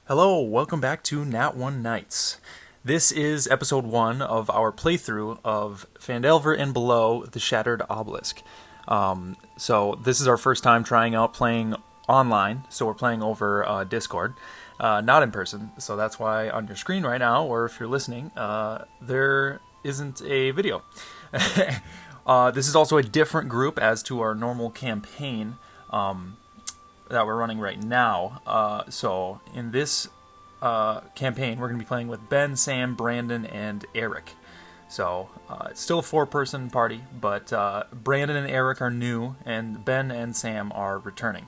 Hello, welcome back to Nat 1 Nights. This is episode 1 of our playthrough of Phandelver and Below the Shattered Obelisk. So this is our first time trying out playing online, so we're playing over Discord, not in person, so that's why on your screen right now, or if you're listening, there isn't a video. This is also a different group as to our normal campaign, that we're running right now. So in this campaign, we're going to be playing with Ben, Sam, Brandon, and Eric. So it's still a four-person party, but Brandon and Eric are new, and Ben and Sam are returning.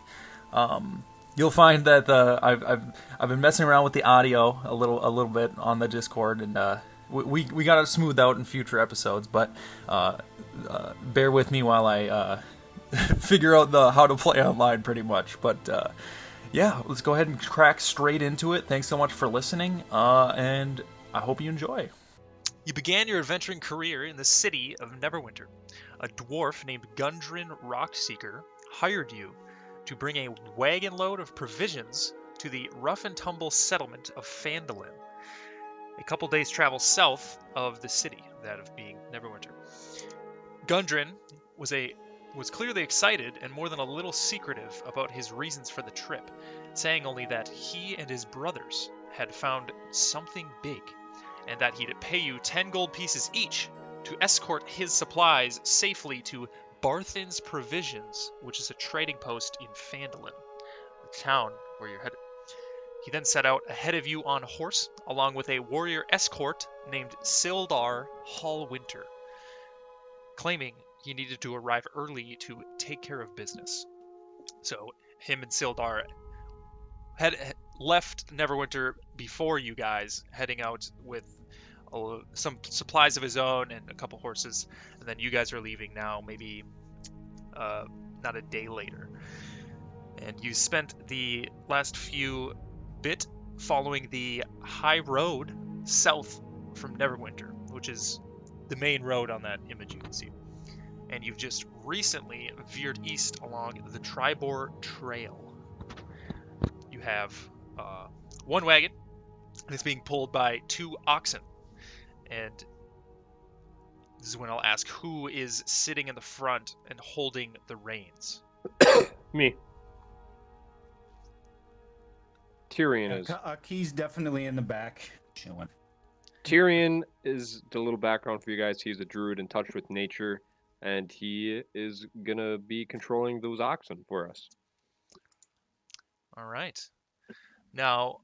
You'll find that I've been messing around with the audio a little bit on the Discord, and we got it smoothed out in future episodes. But bear with me while I figure out how to play online, pretty much. But yeah, let's go ahead and crack straight into it. Thanks so much for listening, and I hope you enjoy. You began your adventuring career in the city of Neverwinter. A dwarf named Gundren Rockseeker hired you to bring a wagon load of provisions to the rough-and-tumble settlement of Phandelver, a couple days' travel south of the city, that of being Neverwinter. Gundren was clearly excited and more than a little secretive about his reasons for the trip, saying only that he and his brothers had found something big, and that he'd pay you 10 gold pieces each to escort his supplies safely to Barthen's Provisions, which is a trading post in Phandelver, the town where you're headed. He then set out ahead of you on horse, along with a warrior escort named Sildar Hallwinter, claiming he needed to arrive early to take care of business. So him and Sildar had left Neverwinter before you guys, heading out with some supplies of his own and a couple horses, and then you guys are leaving now, maybe not a day later. And you spent the last few bit following the high road south from Neverwinter, which is the main road on that image you can see. And you've just recently veered east along the Ttrpg Trail. You have one wagon that's being pulled by 2 oxen. And this is when I'll ask who is sitting in the front and holding the reins. Me. Tyrion is. Key's definitely in the back, chilling. Tyrion is the little background for you guys. He's a druid in touch with nature, and he is gonna be controlling those oxen for us. All right. Now,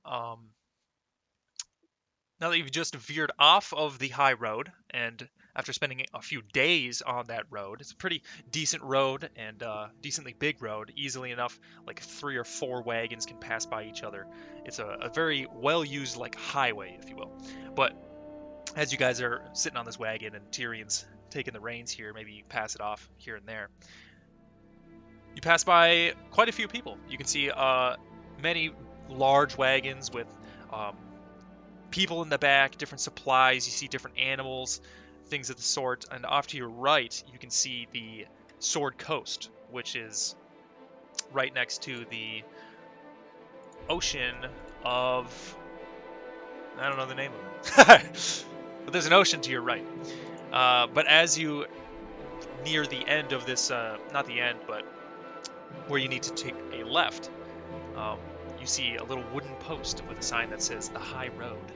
now that you've just veered off of the high road, and after spending a few days on that road, it's a pretty decent road and decently big road, easily enough, like 3 or 4 wagons can pass by each other. It's a very well-used, like, highway, if you will. But as you guys are sitting on this wagon and Tyrion's taking the reins here, maybe you pass it off here and there, you pass by quite a few people. You can see many large wagons with people in the back, different supplies. You see different animals, things of the sort. And off to your right, you can see the Sword Coast, which is right next to the ocean of... I don't know the name of it. But there's an ocean to your right. But as you near the end of this, not the end, but where you need to take a left, you see a little wooden post with a sign that says the High Road.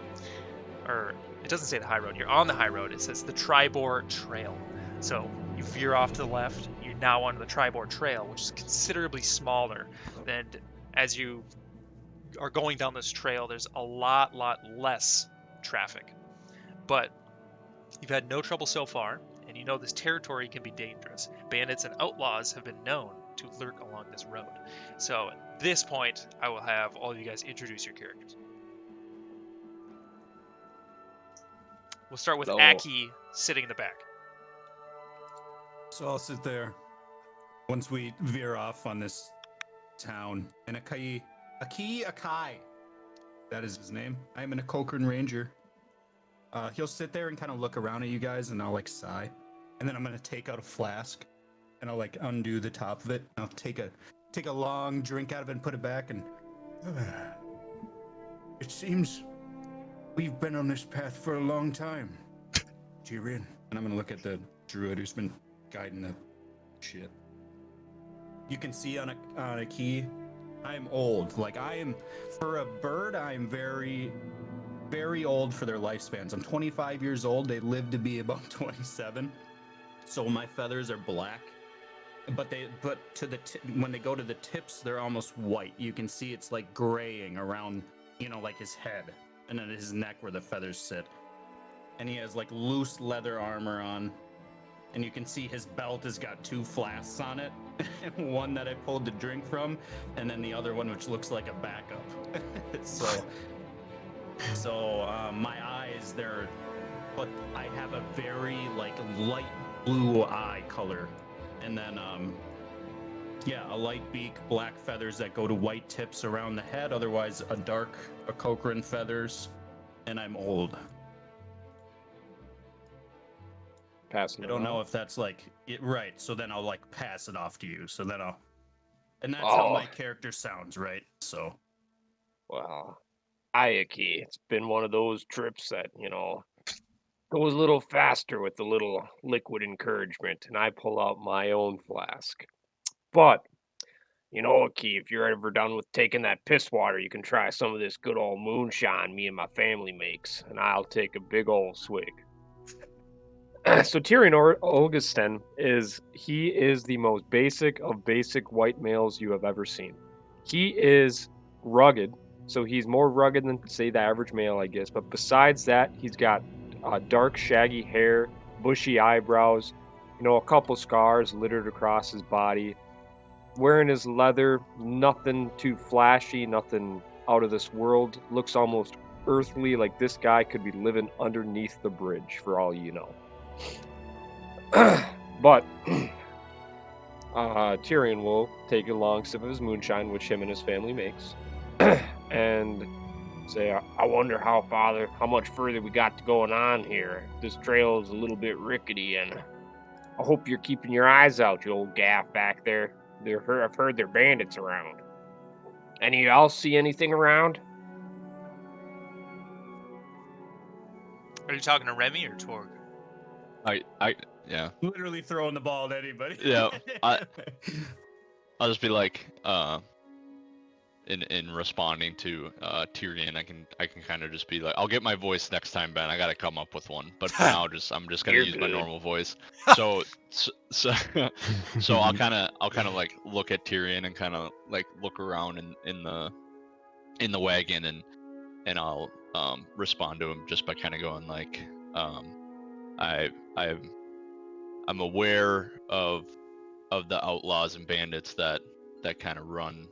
Or, it doesn't say the High Road. You're on the High Road. It says the Ttrpg Trail. So, you veer off to the left. You're now on the Ttrpg Trail, which is considerably smaller. And as you are going down this trail, there's a lot less traffic. But you've had no trouble so far, and you know this territory can be dangerous. Bandits and outlaws have been known to lurk along this road. So at this point, I will have all of you guys introduce your characters. We'll start with Aki sitting in the back. So I'll sit there once we veer off on this town. And Aki, that is his name. I am an Akokrun Ranger. He'll sit there and kind of look around at you guys, and I'll like sigh. And then I'm gonna take out a flask, and I'll like undo the top of it. And I'll take a long drink out of it and put it back, and It seems we've been on this path for a long time. Tyrion. And I'm gonna look at the druid who's been guiding the shit. You can see on a key, I'm old. Like I am, for a bird, I'm very, very old for their lifespans. I'm 25 years old. They live to be about 27. So my feathers are black. But when they go to the tips, they're almost white. You can see it's like graying around, like his head and then his neck where the feathers sit. And he has like loose leather armor on. And you can see his belt has got 2 flasks on it. One that I pulled the drink from, and then the other one which looks like a backup. so my eyes, but I have a very like light blue eye color. And then a light beak, black feathers that go to white tips around the head. Otherwise, a Cochrane feathers, and I'm old. Passing I don't know if that's like it right. So then I'll like pass it off to you. So then and that's how my character sounds, right? So, well, Ayaki, it's been one of those trips that goes a little faster with the little liquid encouragement, and I pull out my own flask. But Aki, if you're ever done with taking that piss water, you can try some of this good old moonshine me and my family makes, and I'll take a big old swig. So Tyrion Olgeston is the most basic of basic white males you have ever seen. He is rugged, so he's more rugged than say the average male, I guess. But besides that, he's got dark, shaggy hair, bushy eyebrows, a couple scars littered across his body. Wearing his leather, nothing too flashy, nothing out of this world. Looks almost earthly, like this guy could be living underneath the bridge for all you know. But Tyrion will take a long sip of his moonshine, which him and his family makes, and say, I wonder how much further we got to going on here. This trail is a little bit rickety, and I hope you're keeping your eyes out, you old gaff back there. I've heard there are bandits around. Any of y'all see anything around? Are you talking to Remy or Torg? Yeah. Literally throwing the ball at anybody. Yeah. I'll just be like, in responding to Tyrion, I can kind of just be like, I'll get my voice next time, Ben. I gotta come up with one, but for now, I'm just gonna use my normal voice. So I'll kind of like look at Tyrion and kind of like look around in the wagon and I'll respond to him just by kind of going like, I'm aware of the outlaws and bandits that kind of run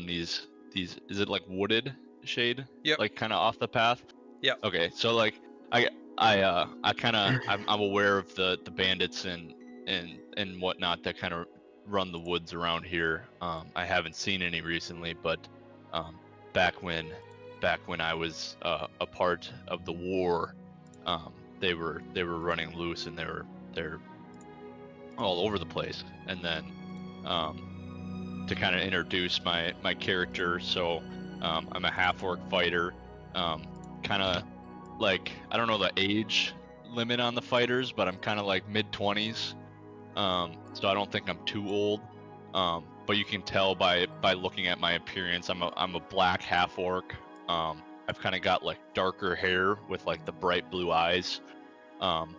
these is it like wooded shade? Yep. Like kind of off the path? Yep. Okay, so like I kind of I'm aware of the bandits and whatnot that kind of run the woods around here. I haven't seen any recently, but back when I was a part of the war, they were running loose and they're all over the place. And then to kind of introduce my character, so I'm a half-orc fighter, kind of like, I don't know the age limit on the fighters, but I'm kind of like mid-20s, so I don't think I'm too old, but you can tell by looking at my appearance, I'm a black half-orc. I've kind of got like darker hair with like the bright blue eyes, and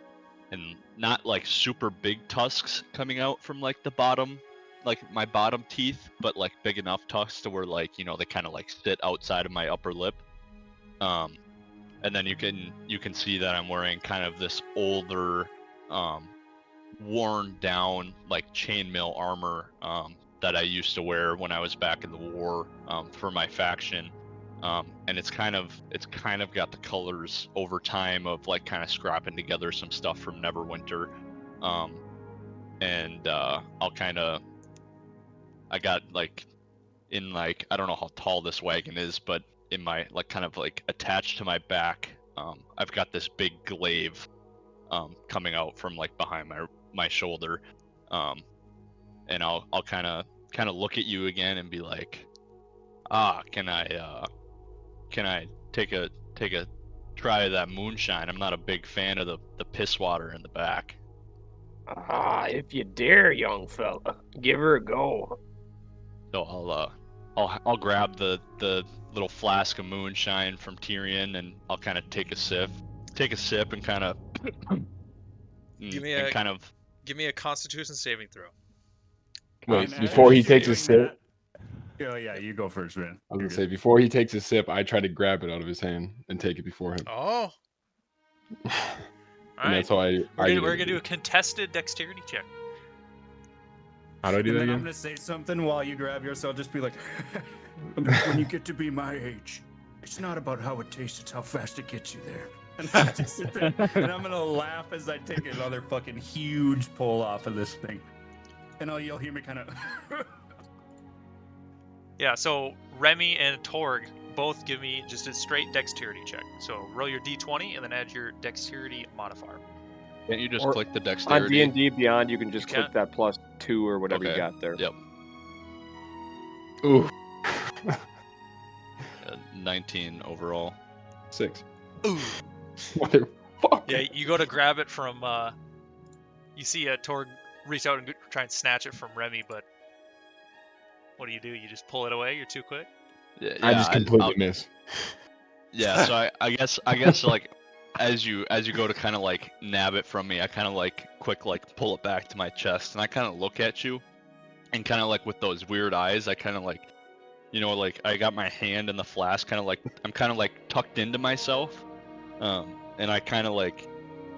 not like super big tusks coming out from like the bottom, like my bottom teeth, but like big enough tusks to where like, they kind of like sit outside of my upper lip. And then you can see that I'm wearing kind of this older, worn down like chainmail armor that I used to wear when I was back in the war for my faction. And it's kind of got the colors over time of like kind of scrapping together some stuff from Neverwinter. And I got like in like, I don't know how tall this wagon is, but in my like kind of like attached to my back, I've got this big glaive coming out from like behind my shoulder. And I'll kind of look at you again and be like, can I take a try of that moonshine. I'm not a big fan of the piss water in the back. Ah, if you dare, young fella, give her a go. So I'll grab the little flask of moonshine from Tyrion, and I'll kind of take a sip and kind of Give me give me a Constitution saving throw. Wait, And before as he you're takes a doing sip, Oh yeah, you go first, man. I was You're gonna good. say before he takes a sip, I try to grab it out of his hand and take it before him. Oh, all And right. that's how I We're get gonna it. do a contested dexterity check. How do I do And that then I'm again? gonna say something while you grab yours. I'll just be like, when you get to be my age, it's not about how it tastes, it's how fast it gets you there. And I just sit there, and I'm gonna laugh as I take another fucking huge pull off of this thing. And you'll hear me kind of. Yeah, so Remy and Torg both give me just a straight dexterity check. So roll your d20 and then add your dexterity modifier. Can't you just Or click the On dexterity? D&D Beyond, you can just You click that +2 or whatever you Okay. got there. Yep. Ooh. 19 overall. 6. Ooh. Motherfucker. Yeah, you go to grab it from. You see Torg reach out and try and snatch it from Remy, but what do? You just pull it away? You're too quick. Yeah, I just completely I'll- miss. Yeah, so I guess like as you go to kind of like nab it from me, I kind of like quick like pull it back to my chest, and I kind of look at you, and kind of like with those weird eyes, I kind of like, like I got my hand in the flask, kind of like I'm kind of like tucked into myself, and I kind of like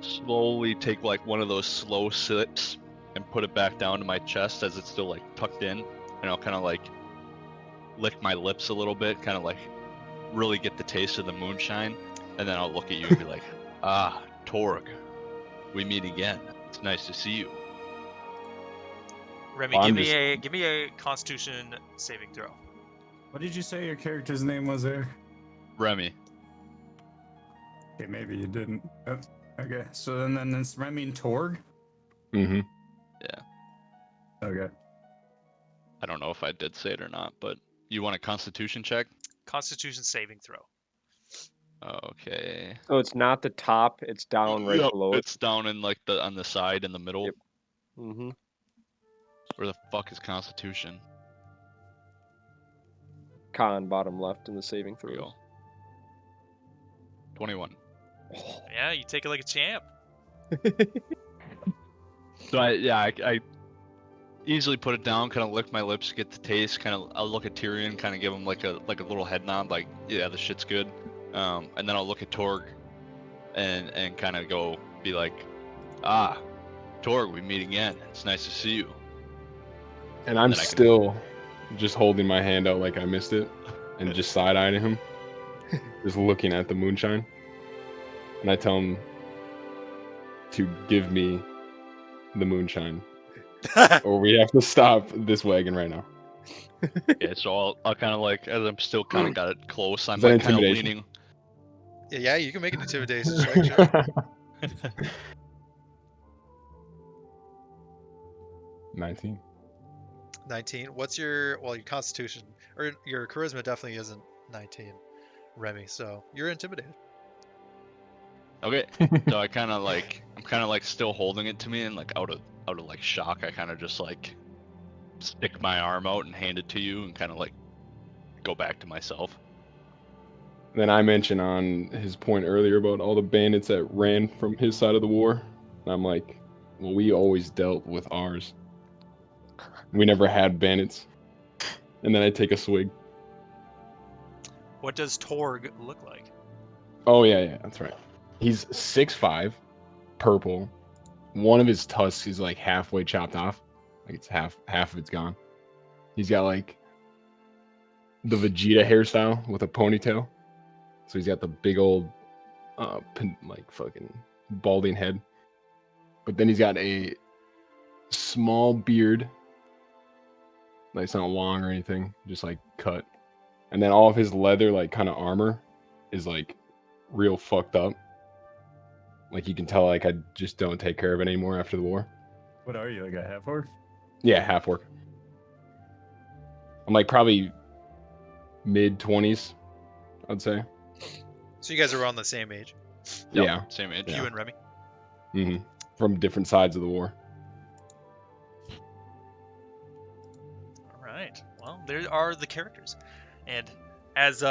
slowly take like one of those slow sips and put it back down to my chest as it's still like tucked in, and I'll kind of like lick my lips a little bit, kind of like really get the taste of the moonshine, and then I'll look at you and be like, "Ah, Torg, we meet again. It's nice to see you." Remy, Well, give me a Constitution saving throw. What did you say your character's name was there? Remy. Okay, maybe you didn't. Okay, so then it's Remy and Torg? Mm-hmm. Okay. I don't know if I did say it or not, but you want a Constitution check? Constitution saving throw. Okay. So it's not the top, it's down right Yep, below it. it's down in like on the side in the middle. Yep. Mm-hmm. Where the fuck is Constitution? Con bottom left in the saving There we throws. go. 21. Yeah, you take it like a champ. So I easily put it down, kind of lick my lips, get the taste, kind of I'll look at Tyrion, kind of give him like a little head nod, like yeah, this shit's good. And then I'll look at Torg, and kind of be like, ah, Torg, we meet again. It's nice to see you. And I'm Then I can- still just holding my hand out like I missed it, and just side-eyeing him, just looking at the moonshine. And I tell him to give me the moonshine, or we have to stop this wagon right now. Yeah, so I'll kind of like, as I'm still kind of got it close, I'm Is that like kind of intimidation? leaning. Yeah, you can make an intimidation check. Sure. 19. 19. What's your Constitution or your charisma definitely isn't 19, Remy. So you're intimidated. Okay, so I'm kind of like still holding it to me, and like out of like shock, I kind of just like stick my arm out and hand it to you, and kind of like go back to myself. Then I mention on his point earlier about all the bandits that ran from his side of the war. And I'm like, well, we always dealt with ours. We never had bandits. And then I take a swig. What does Torg look like? Oh, yeah, that's right. He's 6'5", purple. One of his tusks is like halfway chopped off. Like it's half of it's gone. He's got like the Vegeta hairstyle with a ponytail. So he's got the big old like fucking balding head. But then he's got a small beard. Like it's not long or anything, just like cut. And then all of his leather like kind of armor is like real fucked up. Like you can tell like I just don't take care of it anymore after the war. What are you, like a half orc? Yeah, half orc. I'm like probably mid-20s, I'd say. So you guys are around the same age. Yep, Yeah. same age. Yeah. You and Remy. hmm From different sides of the war. All right. Well, there are the characters, and as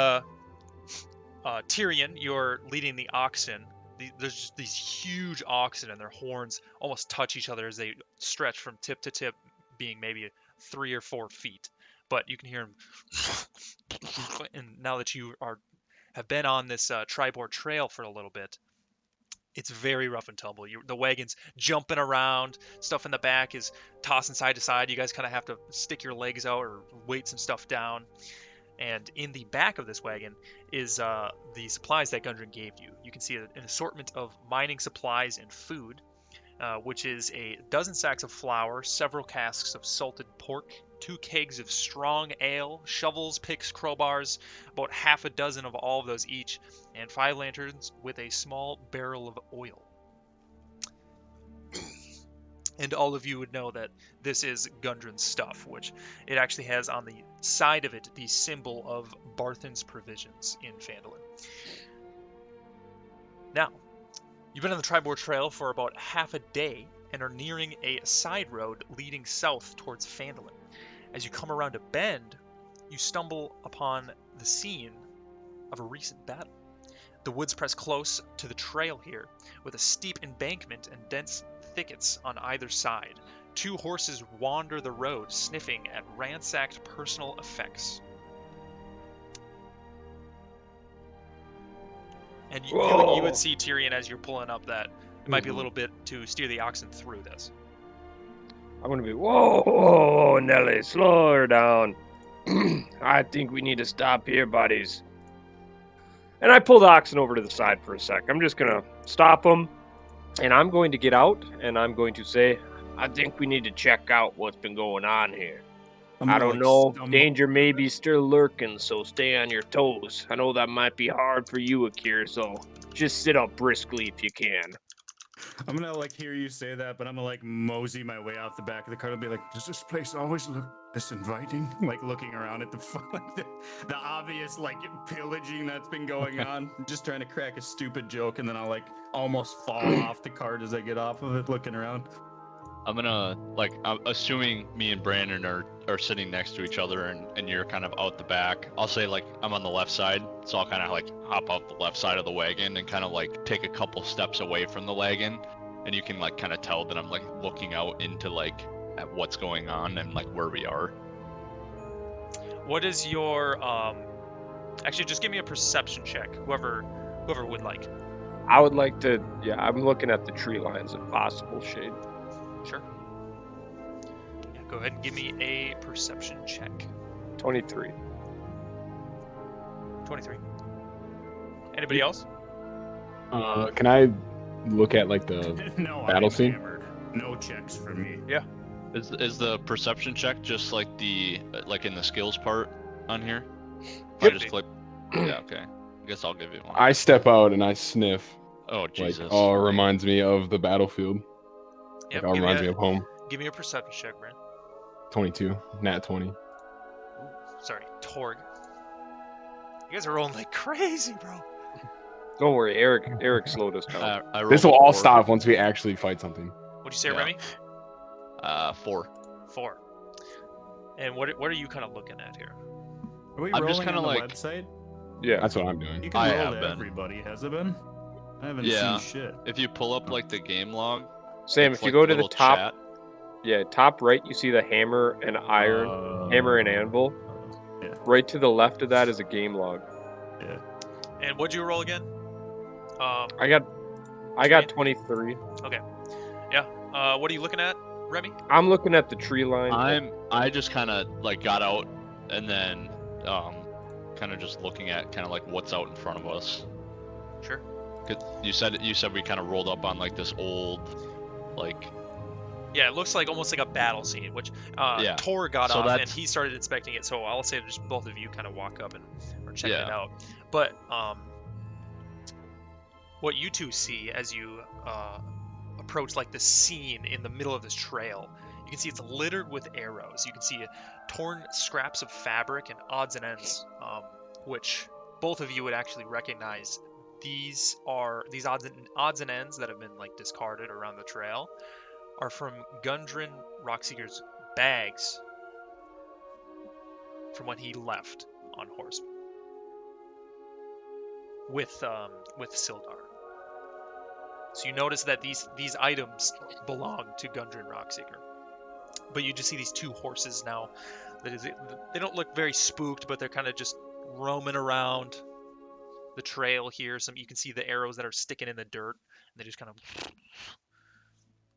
Tyrion, you're leading the oxen. There's just these huge oxen, and their horns almost touch each other as they stretch from tip to tip, being maybe 3 or 4 feet. But you can hear them. And now that you have been on this Tribord trail for a little bit, it's very rough and tumble. The wagon's jumping around, stuff in the back is tossing side to side. You guys kind of have to stick your legs out or weight some stuff down. And in the back of this wagon is the supplies that Gundren gave you. You can see an assortment of mining supplies and food, which is a dozen sacks of flour, several casks of salted pork, 2 kegs of strong ale, shovels, picks, crowbars, about half a dozen of all of those each, and 5 lanterns with a small barrel of oil. And all of you would know that this is Gundren's stuff, which it actually has on the side of it the symbol of Barthen's Provisions in Phandelver. Now, you've been on the Tribord Trail for about half a day and are nearing a side road leading south towards Phandelver. As you come around a bend, you stumble upon the scene of a recent battle. The woods press close to the trail here, with a steep embankment and dense thickets on either side. 2 horses wander the road, sniffing at ransacked personal effects. And you would see, Tyrion, as you're pulling up, that it might be a little bit to steer the oxen through this. I'm gonna be, whoa, Nelly, slow her down. I think we need to stop here, buddies. And I pull the oxen over to the side for a sec. I'm just gonna stop them, and I'm going to get out, and I'm going to say, I think we need to check out what's been going on here. I don't know. Danger may be still lurking, so stay on your toes. I know that might be hard for you, Akir, so just sit up briskly if you can. I'm gonna hear you say that, but I'm gonna mosey my way out the back of the car and be like, does this place always look this inviting? Looking around at the obvious pillaging that's been going on. Just trying to crack a stupid joke, and then I'll almost fall off the cart as I get off of it, looking around. I'm gonna I'm assuming me and Brandon are sitting next to each other and you're kind of out the back. I'll say I'm on the left side, so I'll kind of hop out the left side of the wagon and kind of take a couple steps away from the wagon, and you can kind of tell that I'm looking out into at what's going on and where we are. What is your actually just give me a perception check, whoever would like. I would like to, yeah, I'm looking at the tree lines if possible, Shade. Sure. Yeah, go ahead and give me a perception check. 23. 23. Anybody else? Can I look at the No, battle I'm scene? hammered. No checks for me. Yeah. Is the perception check just the in the skills part on here? If Yep. I just click. Yeah, okay. I guess I'll give you one. I step out and I sniff. Oh Jesus! It reminds me of the battlefield. Yep. It reminds me of home. Give me a perception check, Brent. 22, nat 20. Sorry, Torg. You guys are rolling like crazy, bro. Don't worry, Eric slowed us down. This will all 4. stop once we actually fight something. What'd you say, Yeah. Remy? 4. 4. And what are you kind of looking at here? Are we I'm rolling just kinda on the like- website? Yeah. That's what I'm doing. You can I roll have to been. everybody. Has it been? I haven't Yeah. seen shit. If you pull up the game log, Sam, it's if you go to the little top, chat. yeah, top right, you see the hammer and iron, hammer and anvil. Yeah. Right to the left of that is a game log. Yeah. And what'd you roll again? I got 23. What are you looking at, Remy? I'm looking at the tree line. I just kind of got out and then kind of just looking at kind of what's out in front of us. Sure. 'Cause you said we kind of rolled up on this old Yeah, it looks almost like a battle scene, which Yeah. Tor got So off and that's- he started inspecting it. So I'll say just both of you kind of walk up and or check it Yeah. out. But what you two see as you approach the scene in the middle of this trail, you can see it's littered with arrows. You can see torn scraps of fabric and odds and ends, which both of you would actually recognize these odds and ends that have been like discarded around the trail are from Gundren Rockseeker's bags from when he left on horseback with Sildar. So you notice that these items belong to Gundren Rockseeker, but you just see these two horses now. They don't look very spooked, but they're kind of just roaming around the trail here. You can see the arrows that are sticking in the dirt, and they just kind of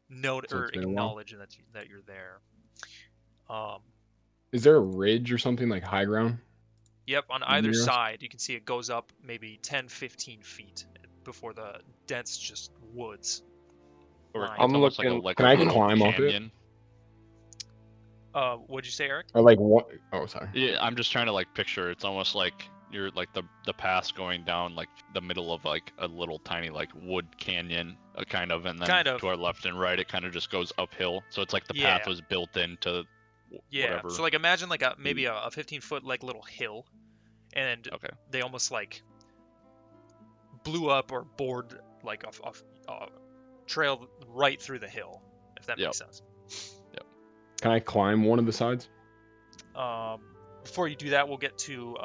note So or it's been a while. acknowledge that you're there. Is there a ridge or something like high ground? Yep, on either Near us? side, you can see it goes up maybe 10, 15 feet before the dense just woods. Or line. it's I'm almost looking- like Can a I little climb up it? canyon. What'd you say, Eric? Or like what? Oh, sorry. Yeah, I'm just trying to like picture. It's almost like you're like the path going down like the middle of like a little tiny like wood canyon, kind of, and then Kind of. to our left and right it kind of just goes uphill. So it's like the Yeah. path was built into Yeah. whatever. So like imagine like maybe a 15-foot like little hill, and Okay. they almost like blew up or bored like a trail right through the hill, if that Yep. makes sense. Can I climb one of the sides? Before you do that, we'll get to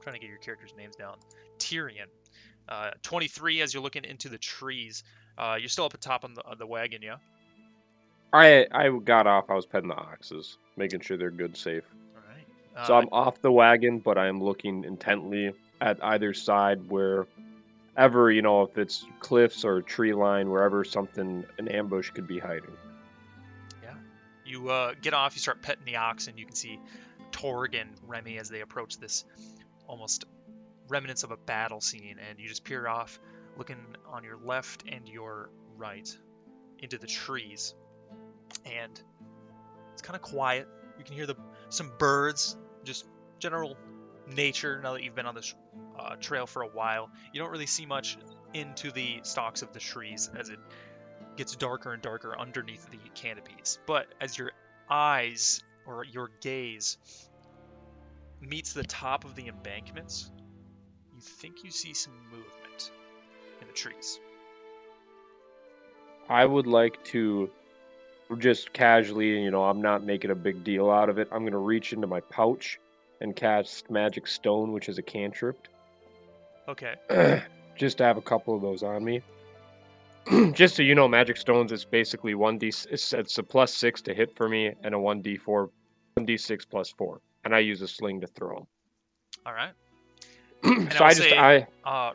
trying to get your characters' names down. Tyrion, 23. As you're looking into the trees, you're still up at top on the wagon, yeah. I got off. I was petting the oxes, making sure they're good, safe. All right. So I'm off the wagon, but I am looking intently at either side wherever, if it's cliffs or a tree line, wherever an ambush could be hiding. You get off, you start petting the ox, and you can see Torg and Remy as they approach this almost remnants of a battle scene, and you just peer off, looking on your left and your right into the trees. And it's kind of quiet. You can hear some birds, just general nature now that you've been on this trail for a while. You don't really see much into the stalks of the trees as it gets darker and darker underneath the canopies. But as your eyes or your gaze meets the top of the embankments, you think you see some movement in the trees. I would like to just casually, I'm not making a big deal out of it. I'm going to reach into my pouch and cast Magic Stone, which is a cantrip. Okay. Just to have a couple of those on me. Just so you know, Magic Stones is basically 1d. It's a +6 to hit for me, and a 1d6 +4, and I use a sling to throw them. All right. So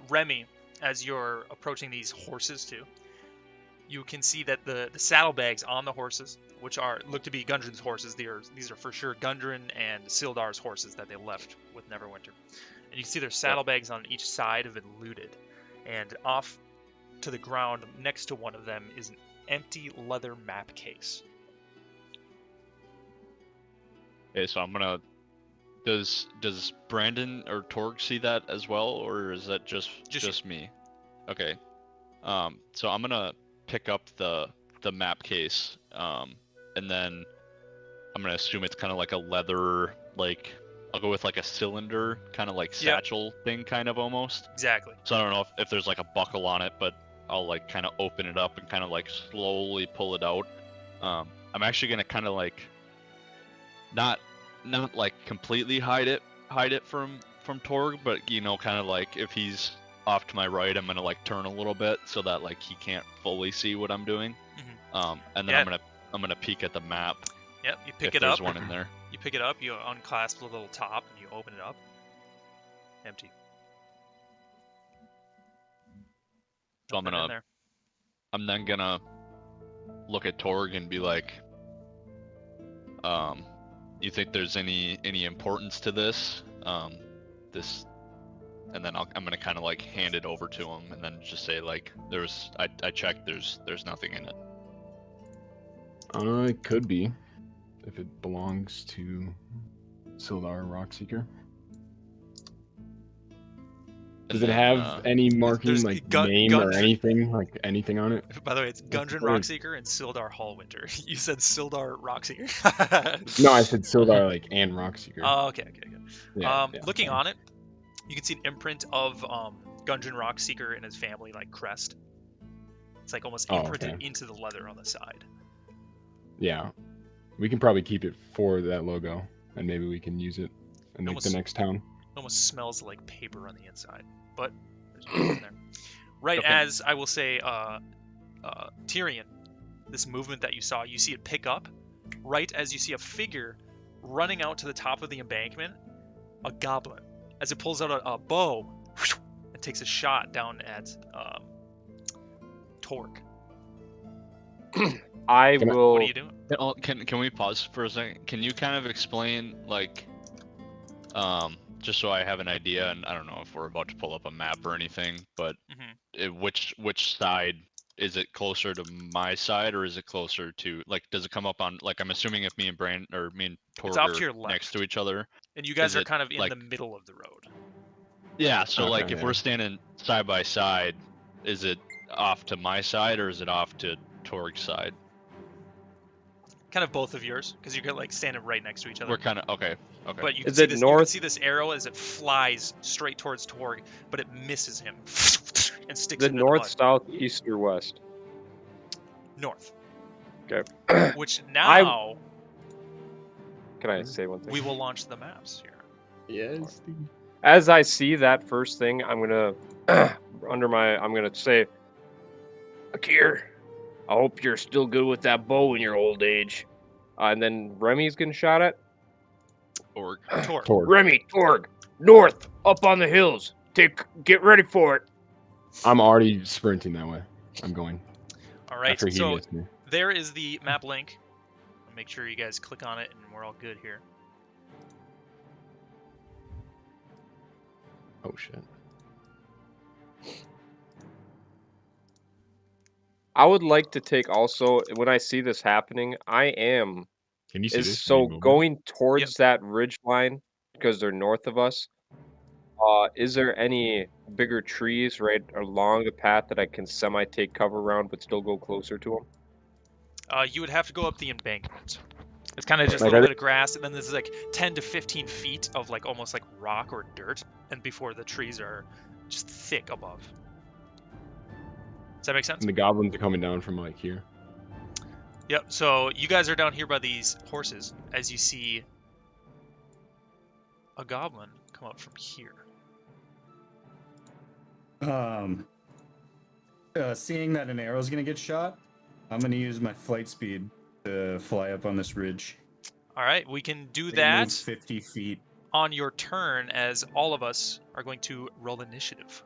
Remy, as you're approaching these horses too, you can see that the saddlebags on the horses, which look to be Gundren's horses, these are for sure Gundren and Sildar's horses that they left with Neverwinter. And you can see their saddlebags on each side have been looted, and off to the ground next to one of them is an empty leather map case. Okay, so I'm gonna. Does Brandon or Torg see that as well, or is that just me? Okay. So I'm gonna pick up the map case, and then I'm gonna assume it's kind of like a leather, like I'll go with like a cylinder, kind of like satchel thing, kind of almost. Exactly. So I don't know if there's like a buckle on it, but I'll like kind of open it up and kind of like slowly pull it out. I'm actually gonna kind of like not like completely hide it from Torg, but kind of like if he's off to my right, I'm gonna like turn a little bit so that like he can't fully see what I'm doing. Mm-hmm. And then I'm gonna peek at the map. Yep, you pick if it up. There's one in there. You pick it up, you unclasp the little top, and you open it up. Empty. So I'm then gonna look at Torg and be like, you think there's any importance to this? And then I'm gonna kind of like hand it over to him, and then just say like, I checked, there's nothing in it. It could be, if it belongs to Sildar Rockseeker. Does it have any marking, like name or anything, like anything on it? By the way, it's Gundren Rockseeker and Sildar Hallwinter. You said Sildar Rockseeker. No, I said Sildar and Rockseeker. Oh, okay. Yeah, Looking on it, You can see an imprint of Gundren Rockseeker and his family like crest. It's like almost imprinted into the leather on the side. Yeah. We can probably keep it for that logo, and maybe we can use it in like the next town. It almost smells like paper on the inside, but there's nothing there. Right Okay. as I will say, Tyrion, this movement that you saw, you see it pick up. Right as you see a figure running out to the top of the embankment, a goblin, as it pulls out a bow and takes a shot down at Torg. I Can I- will. What are you doing? Can we pause for a second? Can you kind of explain, like, just so I have an idea, and I don't know if we're about to pull up a map or anything, but which side is it closer to my side, or is it closer to, like, does it come up on, like, I'm assuming if me and Torg It's off to are your left. next to each other, And you guys is are it, kind of in like- the middle of the road. yeah. So like, if yeah. we're standing side by side, is it off to my side or is it off to Torg's side? Kind of both of yours, because you're like standing right next to each other. We're kind of okay. But you can Is see it this. You can north? see this arrow as it flies straight towards Torg, but it misses him and sticks The into north, the south, east, or west? mud. North. Okay. Which now Can I say one thing? we will launch the maps here. Yes. As I see that first thing, I'm gonna I'm gonna say, Akir, I hope you're still good with that bow in your old age. And then Remy's getting shot at. Torg. Torg. Remy, Torg, north, up on the hills. Get ready for it. I'm already sprinting that way. I'm going. All right. After he So gets me. there is the map link. Make sure you guys click on it, and we're all good here. Oh shit. I would like to take also when I see this happening, I am Can you see this? so movement? going towards that ridge line because they're north of us. Is there any bigger trees right along the path that I can semi take cover around but still go closer to them? You would have to go up the embankment. It's kind of just a Like, little are bit of grass, and then there's like 10 to 15 feet of like almost like rock or dirt, and before the trees are just thick above. Does that make sense? And the goblins are coming down from like here. Yep. So you guys are down here by these horses as you see a goblin come up from here. Seeing that an arrow's gonna get shot, I'm gonna use my flight speed to fly up on this ridge. All right, we can do I can that move 50 feet. on your turn as all of us are going to roll initiative.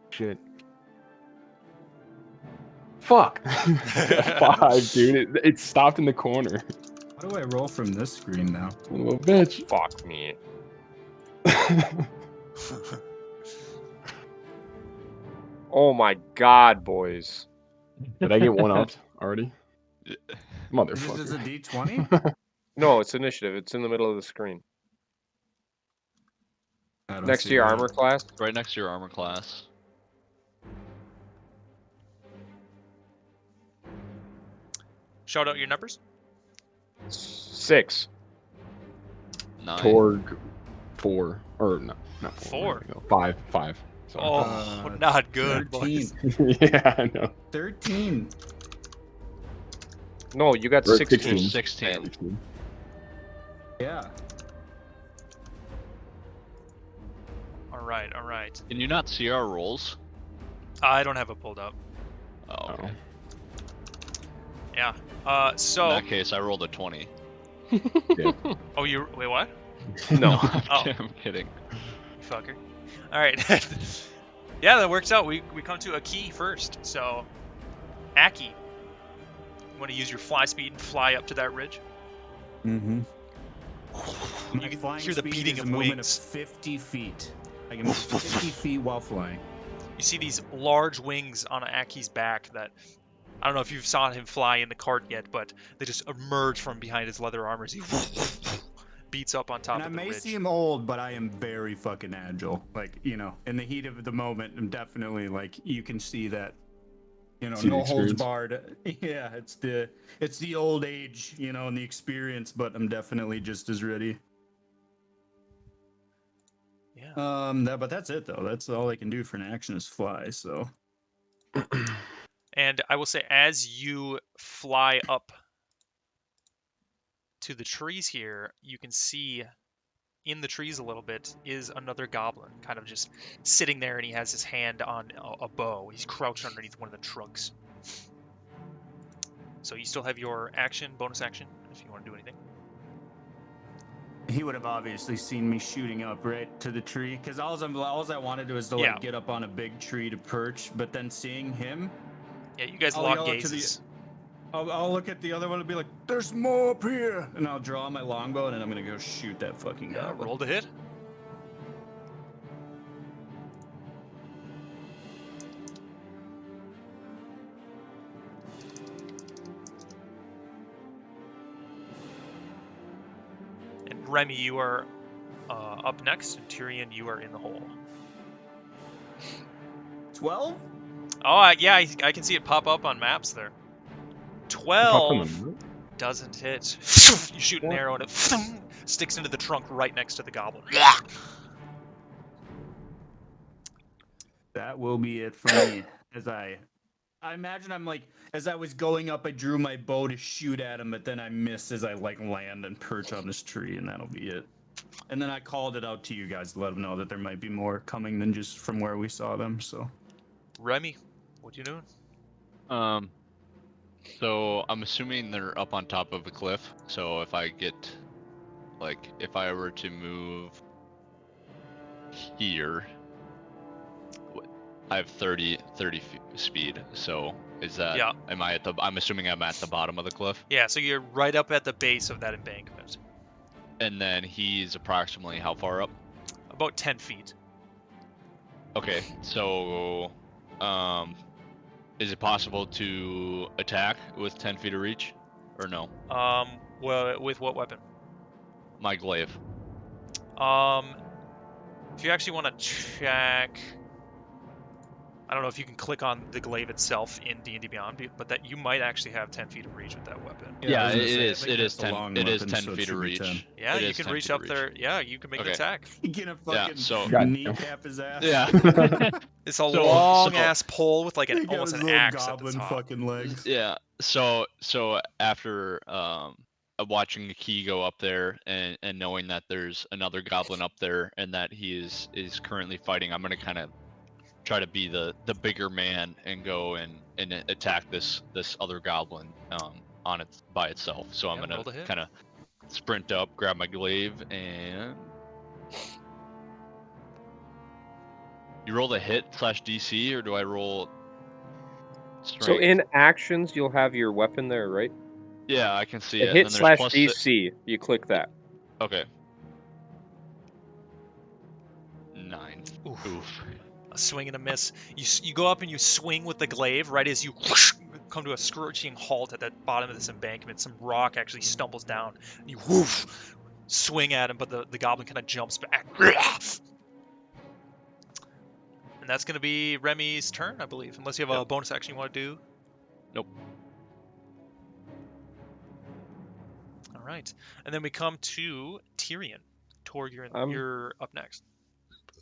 Shit. Fuck. 5, dude. It stopped in the corner. How do I roll from this screen now? Son of a bitch. Fuck me. Oh my god, boys. Did I get one up already? Is this a Motherfucker. D20? No, it's initiative. It's in the middle of the screen. I don't Next see to your that. armor class. Right next to your armor class. Shout out your numbers. 6. 9. Torg 4. Or no, not 4. 4. 5. Sorry. Oh, not good, 13. boys. Yeah, I know. 13. No, you got Or 16. 16. Yeah. All right, all right. Can you not see our rolls? I don't have it pulled up. Oh, okay. Yeah. In So. that case, I rolled a 20. Oh, you wait. What? No. I'm kidding. You fucker. All right. Yeah, that works out. We come to a key first. So, Aki, you want to use your fly speed and fly up to that ridge? Mm-hmm. You can hear the beating of wings. 50 feet. I can move 50 feet while flying. You see these large wings on Aki's back that I don't know if you saw him fly in the cart yet, but they just emerge from behind his leather armor as he beats up on top And I of the may ridge. seem old, but I am very fucking agile. Like, you know, in the heat of the moment, I'm definitely like, you can see that, you know, See the no holds experience. barred. Yeah, it's the old age, you know, and the experience, but I'm definitely just as ready. Yeah. But that's it though. That's all I can do for an action is fly. So And I will say, as you fly up to the trees here, you can see in the trees a little bit is another goblin, kind of just sitting there, and he has his hand on a bow. He's crouched underneath one of the trunks. So you still have your action, bonus action, if you want to do anything. he would have obviously seen me shooting up right to the tree, because all I wanted to was to Yeah. like get up on a big tree to perch. But then seeing him, Yeah, you guys I'll lock yell out to gazes. I'll look at the other one and be like, "There's more up here," and I'll draw my longbow and I'm gonna go shoot that fucking Yeah, goblin. roll to hit. And Remy, you are up next, and Tyrion, you are in the hole. 12? Oh, yeah, I can see it pop up on maps there. 12 doesn't hit. You shoot an arrow and it sticks into the trunk right next to the goblin. That will be it for me. As I imagine I'm like, as I was going up, I drew my bow to shoot at him, but then I miss as I like land and perch on this tree, and that'll be it. And then I called it out to you guys to let them know that there might be more coming than just from where we saw them. So Remy, what you doing? So I'm assuming they're up on top of a cliff. So if I get, like, if I were to move here, I have 30 feet speed. So is that? Yeah. Am I at the? I'm assuming I'm at the bottom of the cliff. Yeah, so you're right up at the base of that embankment. And then he's approximately how far up? About 10 feet. Okay, so is it possible to attack with 10 feet of reach, or no? Well, with what weapon? My glaive. If you actually want to check, I don't know if you can click on the glaive itself in D&D Beyond, but that you might actually have 10 feet of reach with that weapon. Yeah, I was it gonna say, I is. think It is that's a 10. long It is weapon, 10 so it feet of should be reach. 10. Yeah, It you is can 10 reach feet of up there. Yeah, you can make an Okay. attack. You gonna Yeah, fucking so kneecap his ass? yeah. It's a So- long ass pole with like He got almost his an little axe at the goblin top. fucking legs. Yeah. So after watching the key go up there and knowing that there's another goblin up there and that he is currently fighting, I'm gonna kind of try to be the bigger man and go and attack this other goblin on its by itself. So I'm Yeah, roll to gonna hit. kind of sprint up, grab my glaive, and you roll the hit / DC, or do I roll strength? So in actions, you'll have your weapon there, right? Yeah, I can see The it. hit And then there's / plus DC. You click that. Okay. 9. Oof. Oof. A swing and a miss. You go up and you swing with the glaive right as you come to a scorching halt at the bottom of this embankment. Some rock actually stumbles down. And you woof, swing at him, but the goblin kind of jumps back. And that's going to be Remy's turn, I believe, unless you have a bonus action you want to do. Nope. All right. And then we come to Tyrion. Torg, you're up next.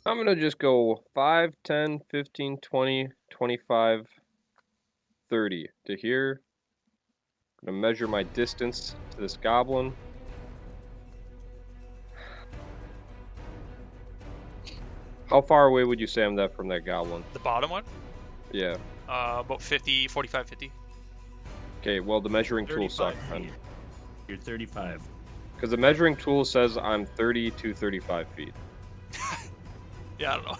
I'm going to just go 5, 10, 15, 20, 25, 30 to here. I'm going to measure my distance to this goblin. How far away would you say I'm from that goblin? The bottom one? Yeah. About 50, 45, 50. Okay, well, the measuring tool 35 sucks. feet. You're 35. Because the measuring tool says I'm 30 to 35 feet. Yeah, I don't know.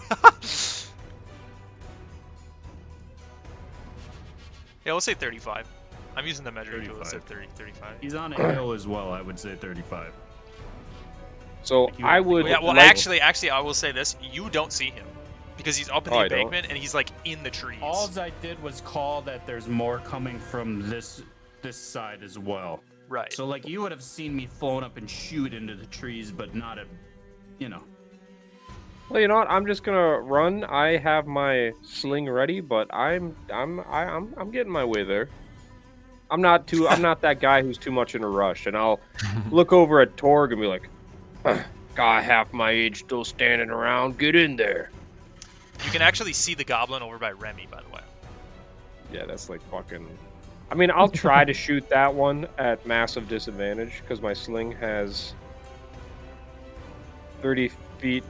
Yeah, we'll say 35. I'm using the measuring tool that said 30, 35. He's on a hill as well. I would say 35. So Like you- I would. Yeah, well, like- actually, I will say this: you don't see him because he's up in the Oh, I don't? embankment and he's like in the trees. All I did was call that there's more coming from this side as well. Right. So like you would have seen me flown up and shoot into the trees, but not a, you know. Well, you know what? I'm just gonna run. I have my sling ready, but I'm getting my way there. I'm not that guy who's too much in a rush, and I'll look over at Torg and be like, Guy half my age still standing around. Get in there. You can actually see the goblin over by Remy, by the way. Yeah, that's like fucking... I mean, I'll try to shoot that one at massive disadvantage, because my sling has 30 feet.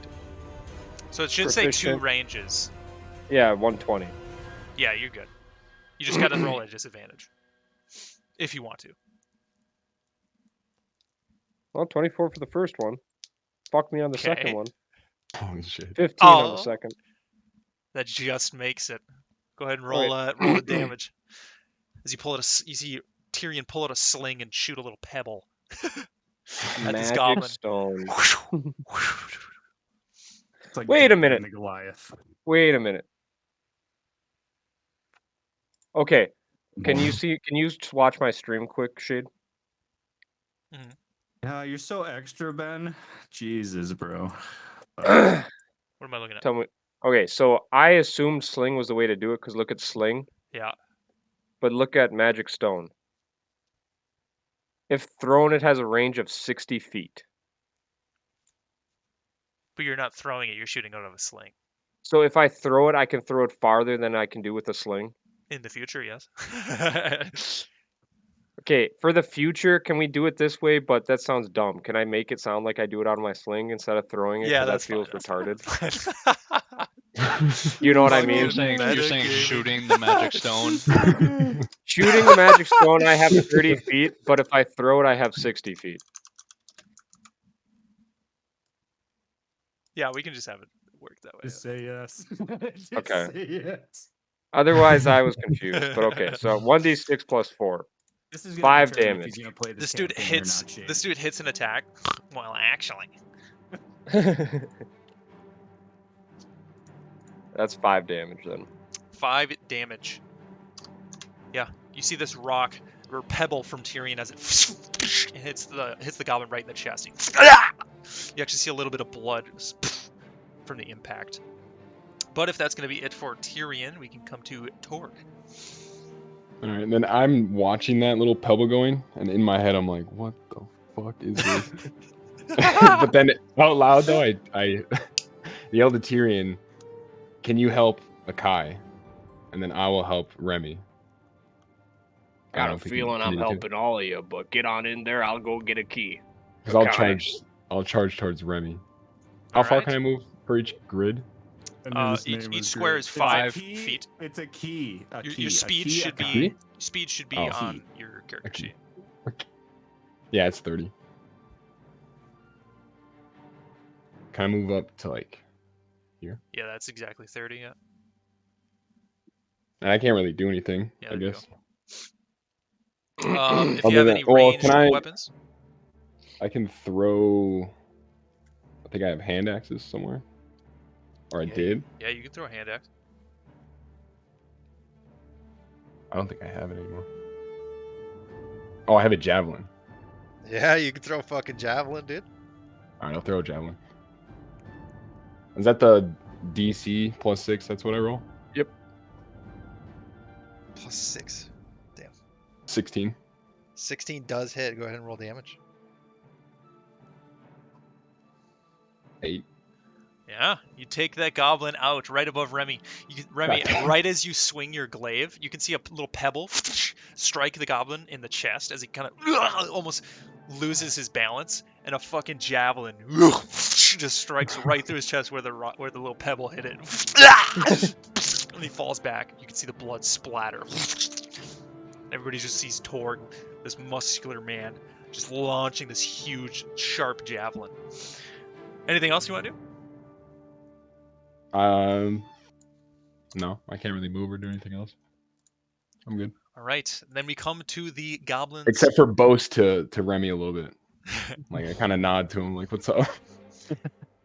So it should say 2 Proficient. ranges. Yeah, 120. Yeah, you're good. You just gotta roll at disadvantage. If you want to. Well, 24 for the first one. Fuck me on the Okay. second one. Holy shit. 15 on the Oh. second. That just makes it. Go ahead and roll roll the damage. As you pull out you see Tyrion pull out a sling and shoot a little pebble at this Magic goblin. stone. It's like Wait a David minute. and the Goliath. Wait a minute. Okay. Can you just watch my stream quick, Shade? You're so extra, Ben. Jesus, bro. What am I looking at? Tell me. Okay, so I assumed sling was the way to do it, because look at sling. Yeah. But look at magic stone. If thrown, it has a range of 60 feet. But you're not throwing it, you're shooting out of a sling. So if I throw it, I can throw it farther than I can do with a sling? In the future, yes. Okay, for the future, can we do it this way? But that sounds dumb. Can I make it sound like I do it out of my sling instead of throwing it? Yeah, 'Cause that's that feels fine, retarded. Fine. You know what I Fucking mean? You're saying shooting the magic stone. Shooting the magic stone, I have 30 feet, but if I throw it, I have 60 feet. Yeah, we can just have it work that way. Just say yes. Just Okay. say yes. Otherwise, I was confused. But okay, so 1d6 plus 4. This is gonna 5 determine if damage. he's gonna play This this dude campaign or hits. not, Shane. This dude hits an attack. Well, actually, That's 5 damage then. 5 damage. Yeah, you see this rock or pebble from Tyrion as it hits the goblin right in the chest. You actually see a little bit of blood from the impact. But if that's going to be it for Tyrion, we can come to Torg. All right, and then I'm watching that little pebble going, and in my head I'm like, "What the fuck is this?" But then out loud though, I yelled at Tyrion, "Can you help Akai?" And then I will help Remy. Got a don't think feeling you I'm need to. helping all of you, but get on in there. I'll go get a key. Because I'll Okay. charge towards Remy. How far Alright. can I move for each grid? I knew this Each name was square great. is It's a 5 key- feet. It's a key. Your speed should be key? Oh, on key. your character A key. sheet. Yeah, it's 30. Can I move up to like here? Yeah, that's exactly 30. Yeah. And I can't really do anything, Yeah, I there you guess. If you Other have than- any well, ranged can I- weapons, I can throw. I think I have hand axes somewhere. Or I Yeah, did. yeah, you can throw a hand axe. I don't think I have it anymore. Oh, I have a javelin. Yeah, you can throw a fucking javelin, dude. Alright, I'll throw a javelin. Is that the DC plus 6? That's what I roll? Plus 6. 16. 16 does hit. Go ahead and roll damage. 8. Yeah, you take that goblin out right above Remy. Remy, God. right as you swing your glaive, you can see a little pebble strike the goblin in the chest as he kind of almost loses his balance, and a fucking javelin just strikes right through his chest where the little pebble hit it. And he falls back. You can see the blood splatter. Everybody just sees Torg, this muscular man, just launching this huge, sharp javelin. Anything else you want to do? No, I can't really move or do anything else. I'm good. All right, then we come to the goblins. Except for boast to Remy a little bit. Like I kind of nod to him, like, "What's up?"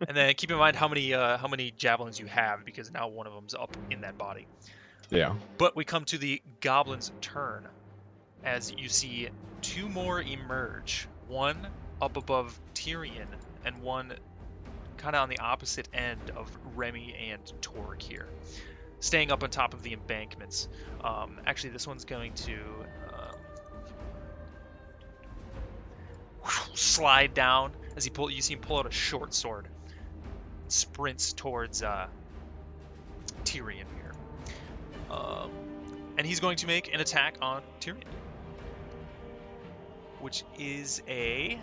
And then keep in mind how many javelins you have, because now one of them's up in that body. Yeah. But we come to the goblin's turn, as you see 2 more emerge. One up above Tyrion, and one kind of on the opposite end of Remy and Torg here, staying up on top of the embankments. Actually, this one's going to slide down as you see him pull out a short sword, sprints towards Tyrion here, and he's going to make an attack on Tyrion, which is a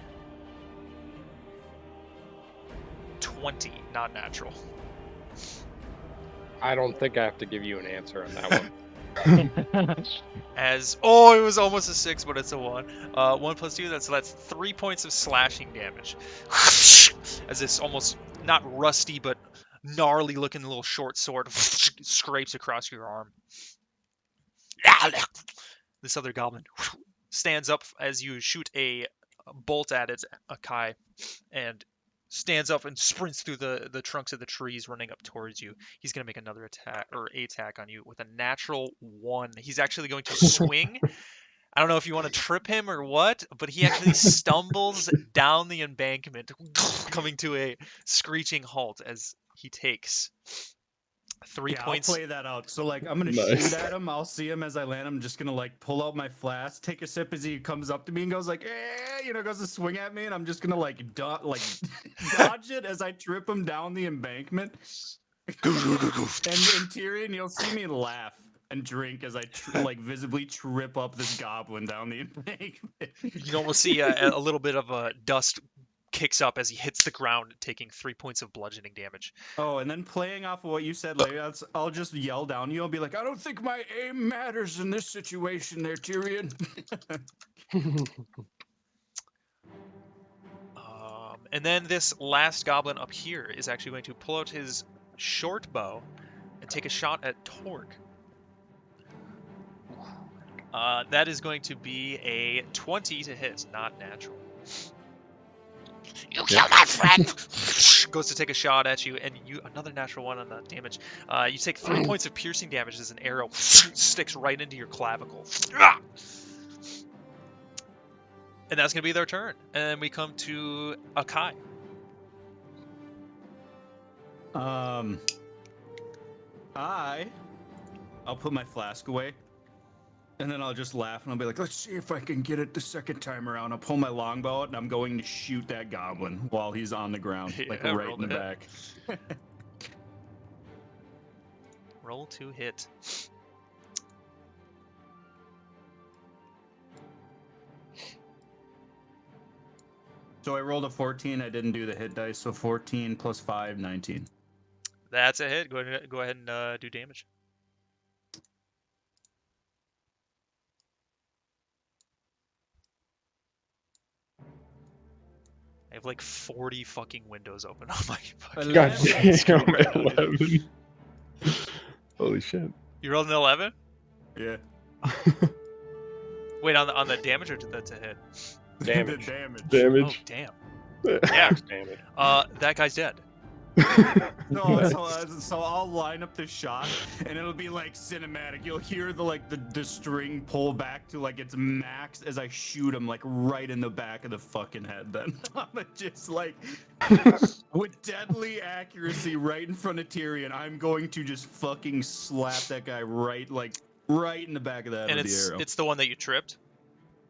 20, not natural. I don't think I have to give you an answer on that one. As it was almost a 6, but it's a 1. 1 plus 2, that's 3 points of slashing damage. As this almost not rusty but gnarly looking little short sword scrapes across your arm. This other goblin stands up as you shoot a bolt at it, Akai, and stands up and sprints through the trunks of the trees running up towards you. He's going to make another attack on you with a natural 1. He's actually going to swing. I don't know if you want to trip him or what, but he actually stumbles down the embankment, coming to a screeching halt as he takes 3 points. I'll play that out. So like I'm gonna Nice. shoot at him. I'll see him as I land. I'm just gonna like pull out my flask, take a sip as he comes up to me and goes like, goes to swing at me, and I'm just gonna dodge it as I trip him down the embankment. and Tyrion, you'll see me laugh and drink as I visibly trip up this goblin down the embankment. You almost see a little bit of dust kicks up as he hits the ground, taking 3 points of bludgeoning damage. Oh, and then playing off of what you said later, I'll just yell down. You'll be like, I don't think my aim matters in this situation there, Tyrion. And then this last goblin up here is actually going to pull out his short bow and take a shot at Torg. That is going to be a 20 to hit, not natural. You killed my friend! Goes to take a shot at you, and you another natural 1 on the damage. You take 3 points of piercing damage as an arrow sticks right into your clavicle. And that's going to be their turn. And then we come to Akai. I'll put my flask away. And then I'll just laugh and I'll be like, let's see if I can get it the second time around. I'll pull my longbow out and I'm going to shoot that goblin while he's on the ground, right in the back. Roll to hit. So I rolled a 14. I didn't do the hit dice. So 14 plus 5, 19. That's a hit. Go ahead and do damage. I have like 40 fucking windows open on my fucking... God damn, 11. Holy shit. You rolled an 11? Yeah. Wait, on the damage or that's a hit? Damage. Oh, damn. Yeah. Damage. That guy's dead. So I'll line up the shot and it'll be like cinematic. You'll hear the string pull back to like its max as I shoot him like right in the back of the fucking head. Then I'm just like with deadly accuracy right in front of Tyrion. I'm going to just fucking slap that guy right in the back of the head And with the arrow. it's the one that you tripped.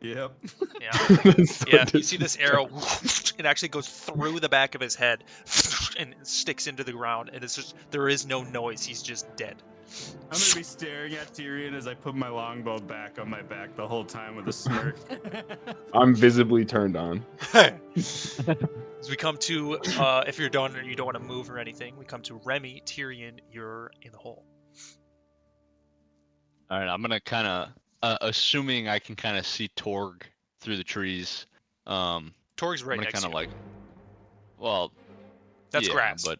Yep. Yeah. Yeah. You see this arrow? It actually goes through the back of his head and sticks into the ground. And it's just there is no noise. He's just dead. I'm gonna be staring at Tyrion as I put my longbow back on my back the whole time with a smirk. I'm visibly turned on. As we come to, if you're done or you don't want to move or anything, we come to Remy. Tyrion, you're in the hole. All right, I'm gonna kind of, assuming I can kind of see Torg through the trees. Torg's right I'm next kind to of you. like, well, That's yeah, grass. but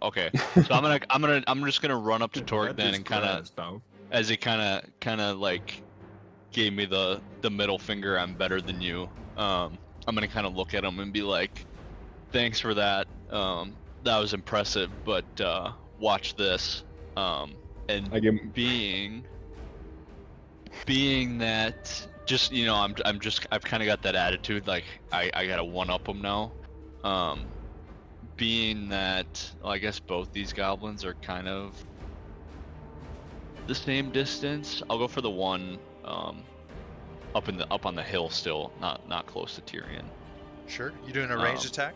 okay. So I'm just gonna run up to Torg then and kind of, as he kind of like gave me the middle finger, I'm better than you. I'm gonna kind of look at him and be like, thanks for that. That was impressive, but watch this. And being that, just I've kind of got that attitude like I gotta one up him now. Being that, well, I guess both these goblins are kind of the same distance, I'll go for the one up on the hill still, not close to Tyrion. Sure. You doing a ranged Um, attack?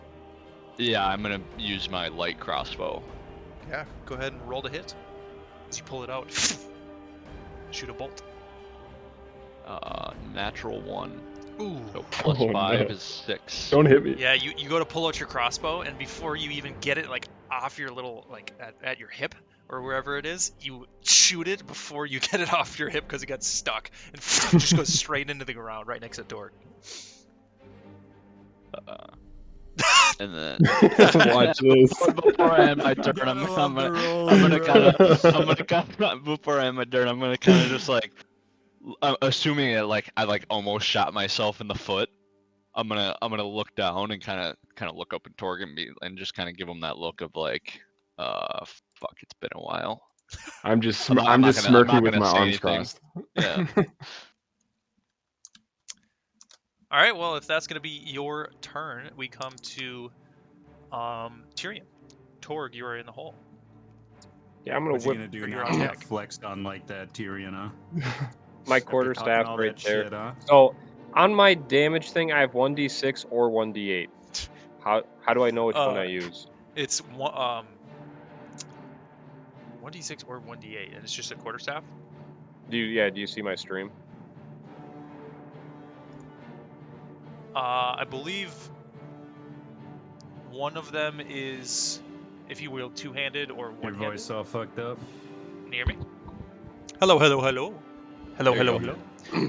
Yeah, I'm gonna use my light crossbow. Yeah, go ahead and roll to hit. As you pull it out, shoot a bolt. Natural 1. Ooh. So plus Oh, 5 no. is 6. Don't hit me. Yeah, you go to pull out your crossbow, and before you even get it like off your little like at your hip or wherever it is, you shoot it before you get it off your hip because it got stuck and just goes straight into the ground right next to Dork. And then Watch this. before I end my turn, I'm gonna kind of before I end my turn, I'm gonna kind of just like, assuming that like I like almost shot myself in the foot. I'm gonna look down and kind of look up at Torg and just kind of give him that look of like, fuck, it's been a while. I'm just I'm not smirking with gonna my say arms anything. crossed. Yeah. All right, well, if that's gonna be your turn, we come to Tyrion. Torg, you are in the hole. Yeah, I'm gonna What you whip gonna do You're now? on You deck. flexed on like that, Tyrion, huh? my After quarterstaff talking all right that there. shit, huh? So on my damage thing, I have 1d6 or 1d8. How do I know which one I use? It's 1d6 or 1d8, and it's just a quarterstaff. Do you see my stream? I believe one of them is if you wield two-handed or Your one-handed. voice all fucked up. Can you hear me? Hello, hello, hello. Hello, There you hello, go.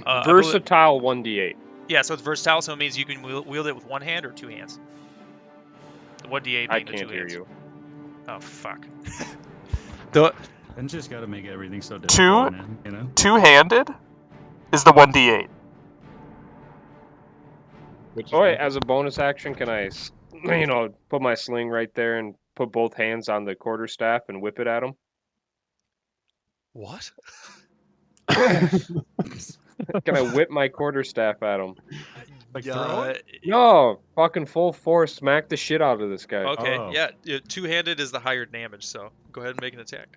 hello. Versatile 1d8. Yeah, so it's versatile, so it means you can wield it with one hand or two hands. The 1d8 being I the can't two hear hands. you. Oh, fuck. And just gotta make everything so Two- difficult, man, you know? Two-handed is the 1d8. Oh, wait, as a bonus action, can I, put my sling right there and put both hands on the quarterstaff and whip it at him? What? Can I whip my quarterstaff at him? Like throw it? No, fucking full force, smack the shit out of this guy. Okay, Oh. yeah, two-handed is the higher damage, so go ahead and make an attack.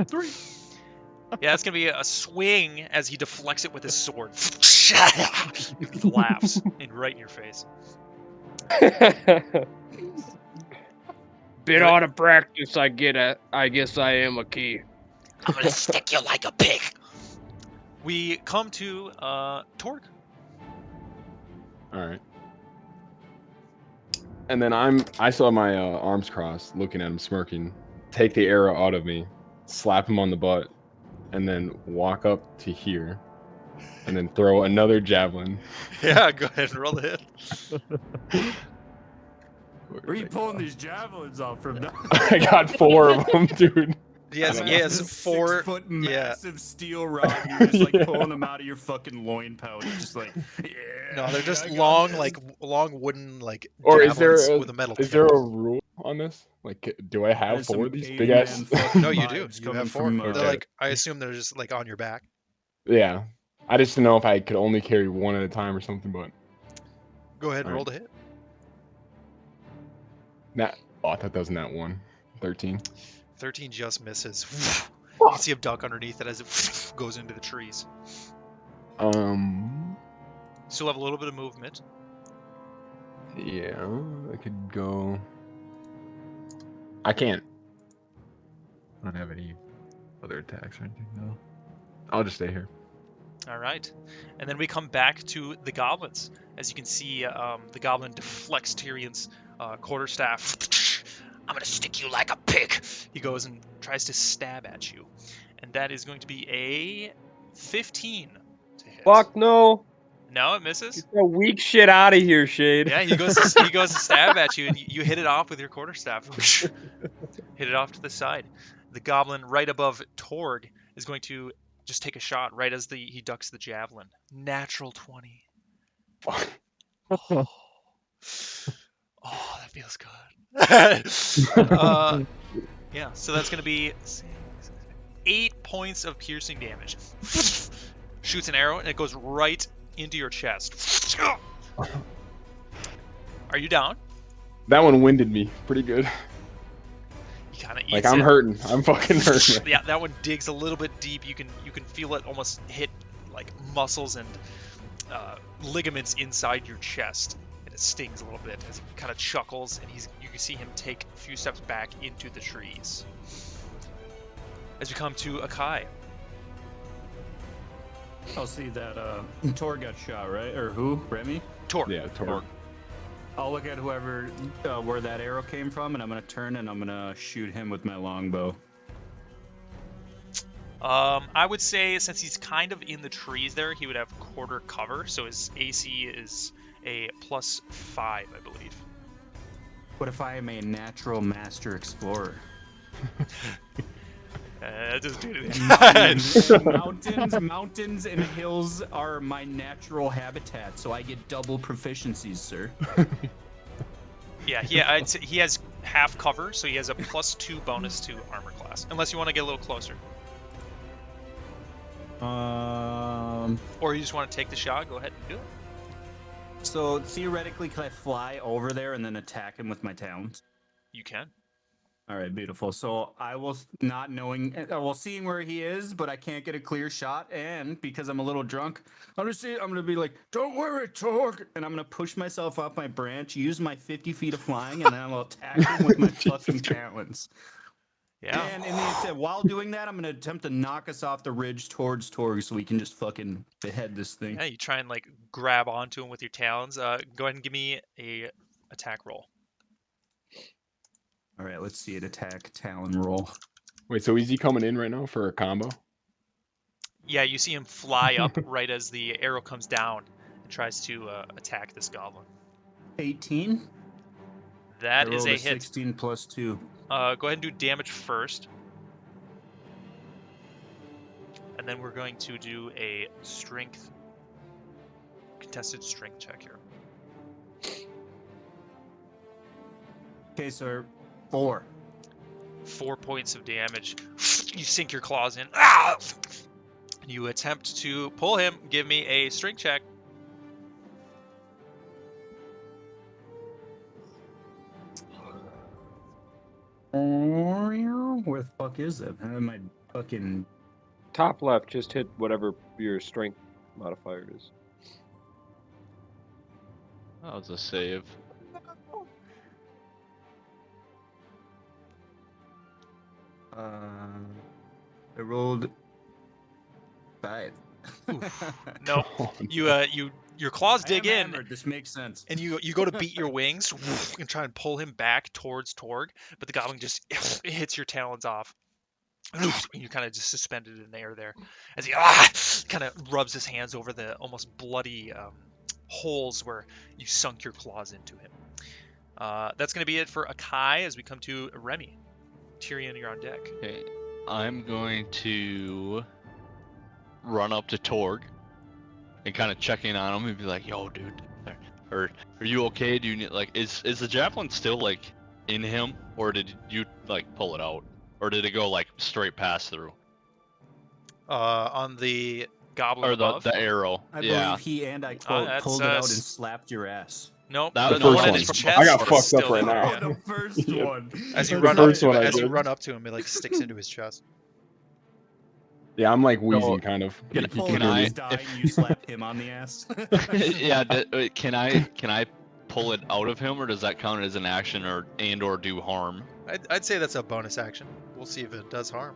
Three. Yeah, it's gonna be a swing as he deflects it with his sword. He laughs right in your face. Bit out of practice, I guess I am a key. I'm gonna stick you like a pig. We come to Torg. All right. And then I still have my arms crossed, looking at him, smirking. Take the arrow out of me, slap him on the butt, and then walk up to here, and then throw another javelin. Yeah, go ahead and roll the hit. Where are you pulling these javelins off from now? I got 4 of them, dude. Yes, Like yes, this 4. 6-foot yeah. massive steel rod. You're just like Yeah. pulling them out of your fucking loin pouch. Just like, yeah. No, they're just I got long, this. like long wooden, like Or is there javelins a, with a metal is tip. there a rule on this? Like, do I have There's 4 some of these big caveman ass? fucking No, you do. vibes You coming have 4. from, They're Okay. like, I assume they're just like on your back. Yeah, I just didn't know if I could only carry 1 at a time or something. But Go ahead and All roll right. the hit. I thought that was that 1. 13. 13 just misses. You can see him duck underneath it as it goes into the trees. Still have a little bit of movement. Yeah, I could go. I can't. I don't have any other attacks or anything. No. I'll just stay here. All right, and then we come back to the goblins. As you can see, the goblin deflects Tyrion's quarterstaff. I'm gonna stick you like a pig. He goes and tries to stab at you, and that is going to be a 15 to hit. Fuck no! No, it misses. Get the weak shit out of here, Shade. Yeah, he goes to stab at you, and you hit it off with your quarterstaff. Hit it off to the side. The goblin right above Torg is going to just take a shot right as he ducks the javelin. Natural 20. Fuck. Oh, that feels good. Yeah, so that's going to be 8 points of piercing damage. Shoots an arrow, and it goes right into your chest. Are you down? That one winded me pretty good. He kind of eats Like I'm it. hurting. I'm fucking hurting. Yeah, that one digs a little bit deep. You can feel it almost hit like muscles and ligaments inside your chest, and it stings a little bit as he kind of chuckles, and you can see him take a few steps back into the trees. As we come to Akai. I'll see that Tor got shot, right? Or who? Remy? Tor. Yeah, Tor. I'll look at whoever, where that arrow came from, and I'm gonna turn and I'm gonna shoot him with my longbow. I would say since he's kind of in the trees there, he would have quarter cover, so his AC is a +5, I believe. What if I am a natural master explorer? Just do it. Mountains and hills are my natural habitat, so I get double proficiencies, sir. Yeah, he has half cover, so he has a +2 bonus to armor class, unless you want to get a little closer. Or you just want to take the shot, go ahead and do it. So theoretically, can I fly over there and then attack him with my talons? You can. All right, beautiful. So I will, not knowing, well, seeing where he is, but I can't get a clear shot, and because I'm a little drunk, I'm gonna be like, "Don't worry, Torg," and I'm gonna push myself up my branch, use my 50 feet of flying, and then I'll attack him with my fucking talons. Yeah. And while doing that, I'm gonna attempt to knock us off the ridge towards Torg, so we can just fucking behead this thing. Yeah, you try and like grab onto him with your talons. Go ahead and give me a attack roll. All right, let's see it. Attack, talon roll. Wait, so is he coming in right now for a combo? Yeah, you see him fly up right as the arrow comes down and tries to attack this goblin. 18. That I is rolled a hit. 16 plus 2. Go ahead and do damage first. And then we're going to do a contested strength check here. Okay, sir. 4. 4 points of damage. You sink your claws in. Ah! You attempt to pull him. Give me a strength check. Where the fuck is it? My fucking... Top left, just hit whatever your strength modifier is. That was a save. I rolled 5. No, your claws dig in, hammered. This makes sense. and you go to beat your wings and try and pull him back towards Torg, but the goblin just hits your talons off. And you kind of just suspended in the air there as he kind of rubs his hands over the almost bloody holes where you sunk your claws into him. That's going to be it for Akai as we come to Remy. Tyrion, you're on deck. Okay, I'm going to run up to Torg and kind of check in on him and be like, "Yo, dude, are you okay? Do you need is the javelin still like in him, or did you like pull it out, or did it go like straight pass through?" On the goblin Or above? the arrow. I Yeah. believe he and I pulled it out and slapped your ass. Nope, That the was the one first in one. his chest. I got is fucked up still right there, now. yeah. The first one. As you The run up first one I as you did. run up to him, it like sticks into his chest. Yeah, I'm like wheezing, kind of. You You pull can it hear out, me. he's dying, you slap him on the ass. Yeah. Can I pull it out of him, or does that count as an action, or do harm? I'd say that's a bonus action. We'll see if it does harm.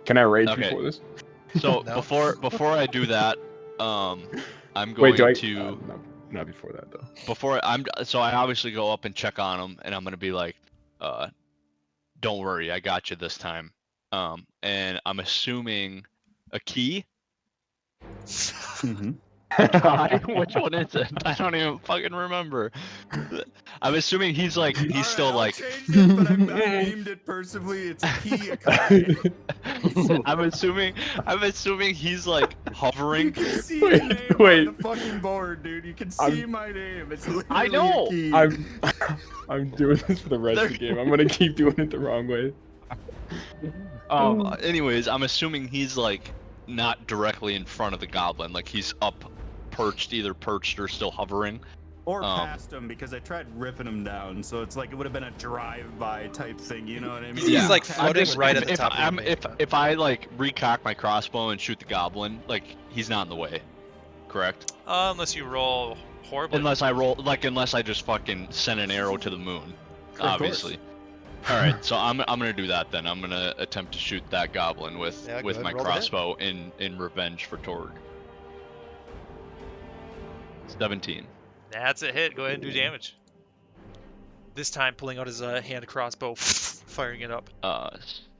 Can I rage Okay. before this? So No. before I do that, I'm going Wait, do I? to Not before that though. I obviously go up and check on him, and I'm gonna be like, "Don't worry, I got you this time." And I'm assuming a key. Mm-hmm. Which one is it? I don't even fucking remember. I'm assuming he's still like. Change it, but I named it personally. It's key. I'm assuming he's like You hovering. can see the name wait. on the fucking board, dude. You can see my name. It's literally I know. a key. I'm doing this for the rest of the game. I'm gonna keep doing it the wrong way. Anyways, I'm assuming he's like not directly in front of the goblin, like he's up, either perched or still hovering. Or past him, because I tried ripping him down, so it's like it would have been a drive-by type thing, you know what I mean? He's like Tap floating him. right at the top of your if I like recock my crossbow and shoot the goblin, like he's not in the way, correct? Unless you roll horribly. Unless I just fucking send an arrow to the moon, Of obviously. All right, so I'm gonna do that then. I'm gonna attempt to shoot that goblin with Yeah, go ahead, my roll the hit. crossbow in revenge for Torg. 17. That's a hit. Go ahead and do damage. This time pulling out his hand crossbow, firing it up.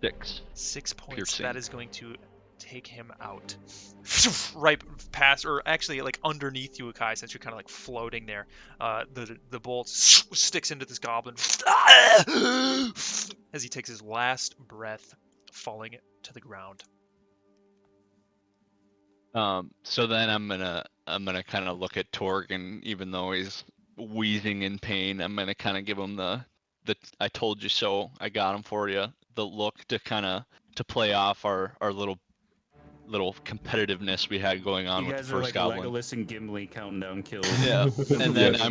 6. 6 points. Piercing. That is going to take him out. Right past, or actually like underneath you, Akai, since you're kind of like floating there. The bolt sticks into this goblin as he takes his last breath, falling to the ground. So then I'm gonna kind of look at Torg, and even though he's wheezing in pain, I'm gonna kind of give him the I told you so, I got him for you, the look to play off our little competitiveness we had going on You with guys the are first like goblin. Legolas and Gimli counting down kills. Yeah, and then Yes.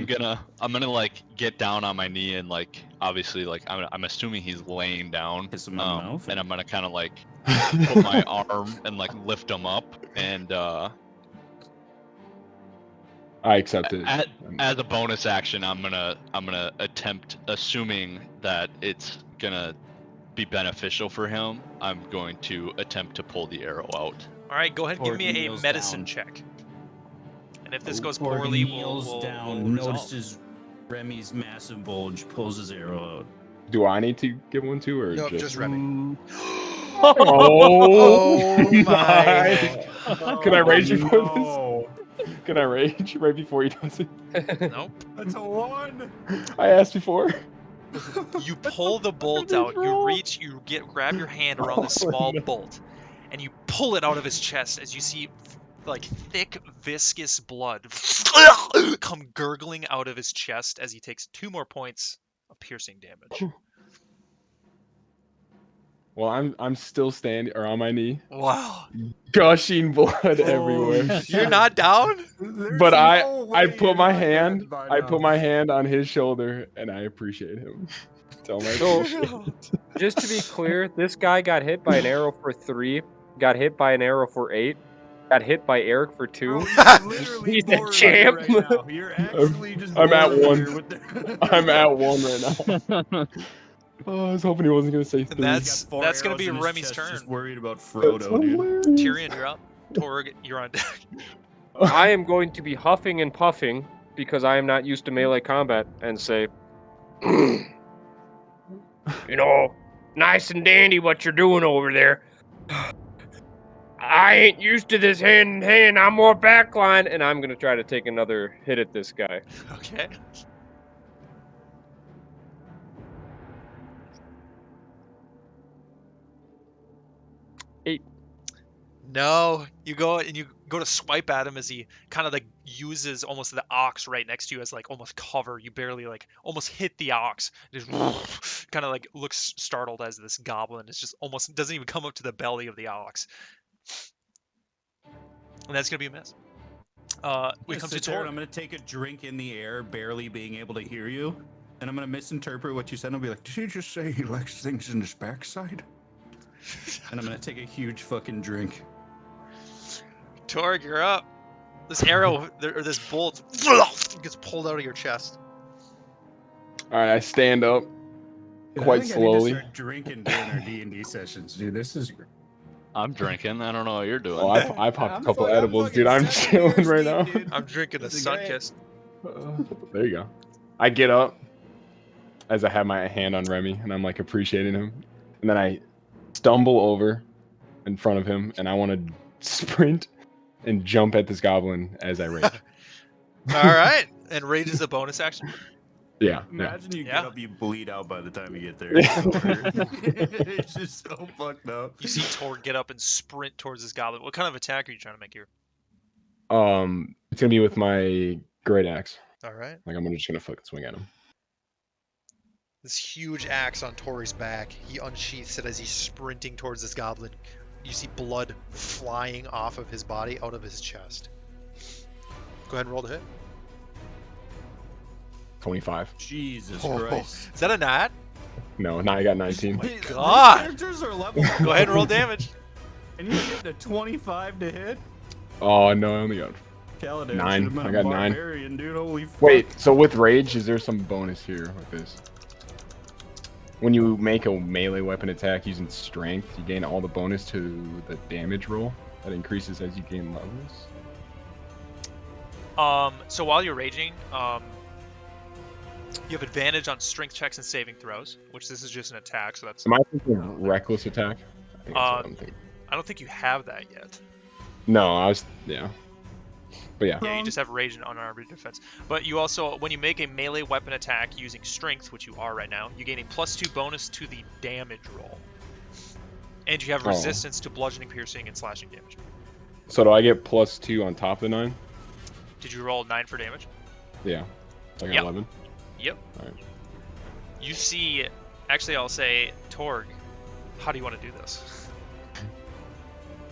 I'm gonna like get down on my knee and like obviously like I'm assuming he's laying down, Kiss him on the mouth. and I'm gonna kind of like put my arm and like lift him up, and I accept it. as a bonus action, I'm gonna attempt, assuming that it's gonna be beneficial for him, I'm going to attempt to pull the arrow out. All right, go ahead and give Torg me a kneels medicine down. check. And if this goes Torg poorly, kneels we'll down, resolve. notices Remy's massive bulge, pulls his arrow out. Do I need to give one too, or Nope, just Remy. Oh, my. Can I rage before No. this? Can I rage right before he does it? Nope. That's a 1. I asked before. You pull the bolt out. You reach. You grab your hand around this small bolt, and you pull it out of his chest as you see like thick, viscous blood come gurgling out of his chest as he takes 2 more points of piercing damage. Well, I'm still standing or on my knee, Wow. gushing blood everywhere. You're not down? But I put my hand on his shoulder and I appreciate him. Tell my So- Just to be clear, this guy got hit by an arrow for 3, got hit by an arrow for 8, got hit by Eric for 2. He's a champ. Right now. You're actually just I'm at bored 1. here with the- I'm at 1 right now. Oh, I was hoping he wasn't gonna say 3. And that's He's got 4 gonna arrows be in his Remy's chest, turn. Just worried about That's Frodo, dude. hilarious. Tyrion, you're up. Torg, you're on deck. I am going to be huffing and puffing because I am not used to melee combat and say, you know, nice and dandy what you're doing over there. I ain't used to this hand in hand. I'm more backline, and I'm gonna try to take another hit at this guy. Okay. No, you go to swipe at him as he kind of like uses almost the ox right next to you as like almost cover. You barely like almost hit the ox. Just kind of like looks startled as this goblin is just almost doesn't even come up to the belly of the ox. And that's gonna be a miss. We come to sit there and Torg. I'm gonna take a drink in the air, barely being able to hear you, and I'm gonna misinterpret what you said. I'll be like, "Did you just say he likes things in his backside?" And I'm gonna take a huge fucking drink. Torg, you're up. This arrow or this bolt Gets pulled out of your chest. All right, I stand up Dude, quite I think slowly. I need to start drinking during our D&D sessions, dude. This is. I'm drinking. I don't know what you're doing. Oh, I popped I'm a couple fucking- I'm edibles, fucking dude. I'm 7 chilling years right deep, now. dude. I'm drinking a This is sun great. kiss. There you go. I get up as I have my hand on Remy, and I'm like appreciating him, and then I stumble over in front of him, and I want to sprint and jump at this goblin as I rage. All right, and rage is a bonus action. Yeah. Imagine you Yeah. get up, you bleed out by the time you get there. Yeah. It's just so fucked up. You see Torg get up and sprint towards this goblin. What kind of attack are you trying to make here? It's gonna be with my great axe. All right. Like I'm just gonna fucking swing at him. This huge axe on Tori's back. He unsheaths it as he's sprinting towards this goblin. You see blood flying off of his body out of his chest. Go ahead and roll the hit. 25. Jesus Oh, Christ. is that a knot? No, now I got 19. These God. characters are level. Go ahead and roll damage. And you're getting a 25 to hit? Oh no, I only got. Caladan 9. should have been I a got 9. barbarian, dude. Holy fuck. Wait, so with rage, is there some bonus here with this? When you make a melee weapon attack using strength, you gain all the bonus to the damage roll. That increases as you gain levels. So while you're raging, you have advantage on strength checks and saving throws, which this is just an attack, so that's. Am I thinking reckless attack? I think that's what I'm thinking. I don't think you have that yet. No, I was. Yeah. But yeah. Yeah, you just have rage and unarmed defense. But you also, when you make a melee weapon attack using strength, which you are right now, you gain a +2 bonus to the damage roll. And you have resistance to bludgeoning, piercing, and slashing damage. So do I get +2 on top of the 9? Did you roll 9 for damage? Yeah. So I got Yep. 11. Yep. Alright. You see, actually I'll say, Torg, how do you want to do this?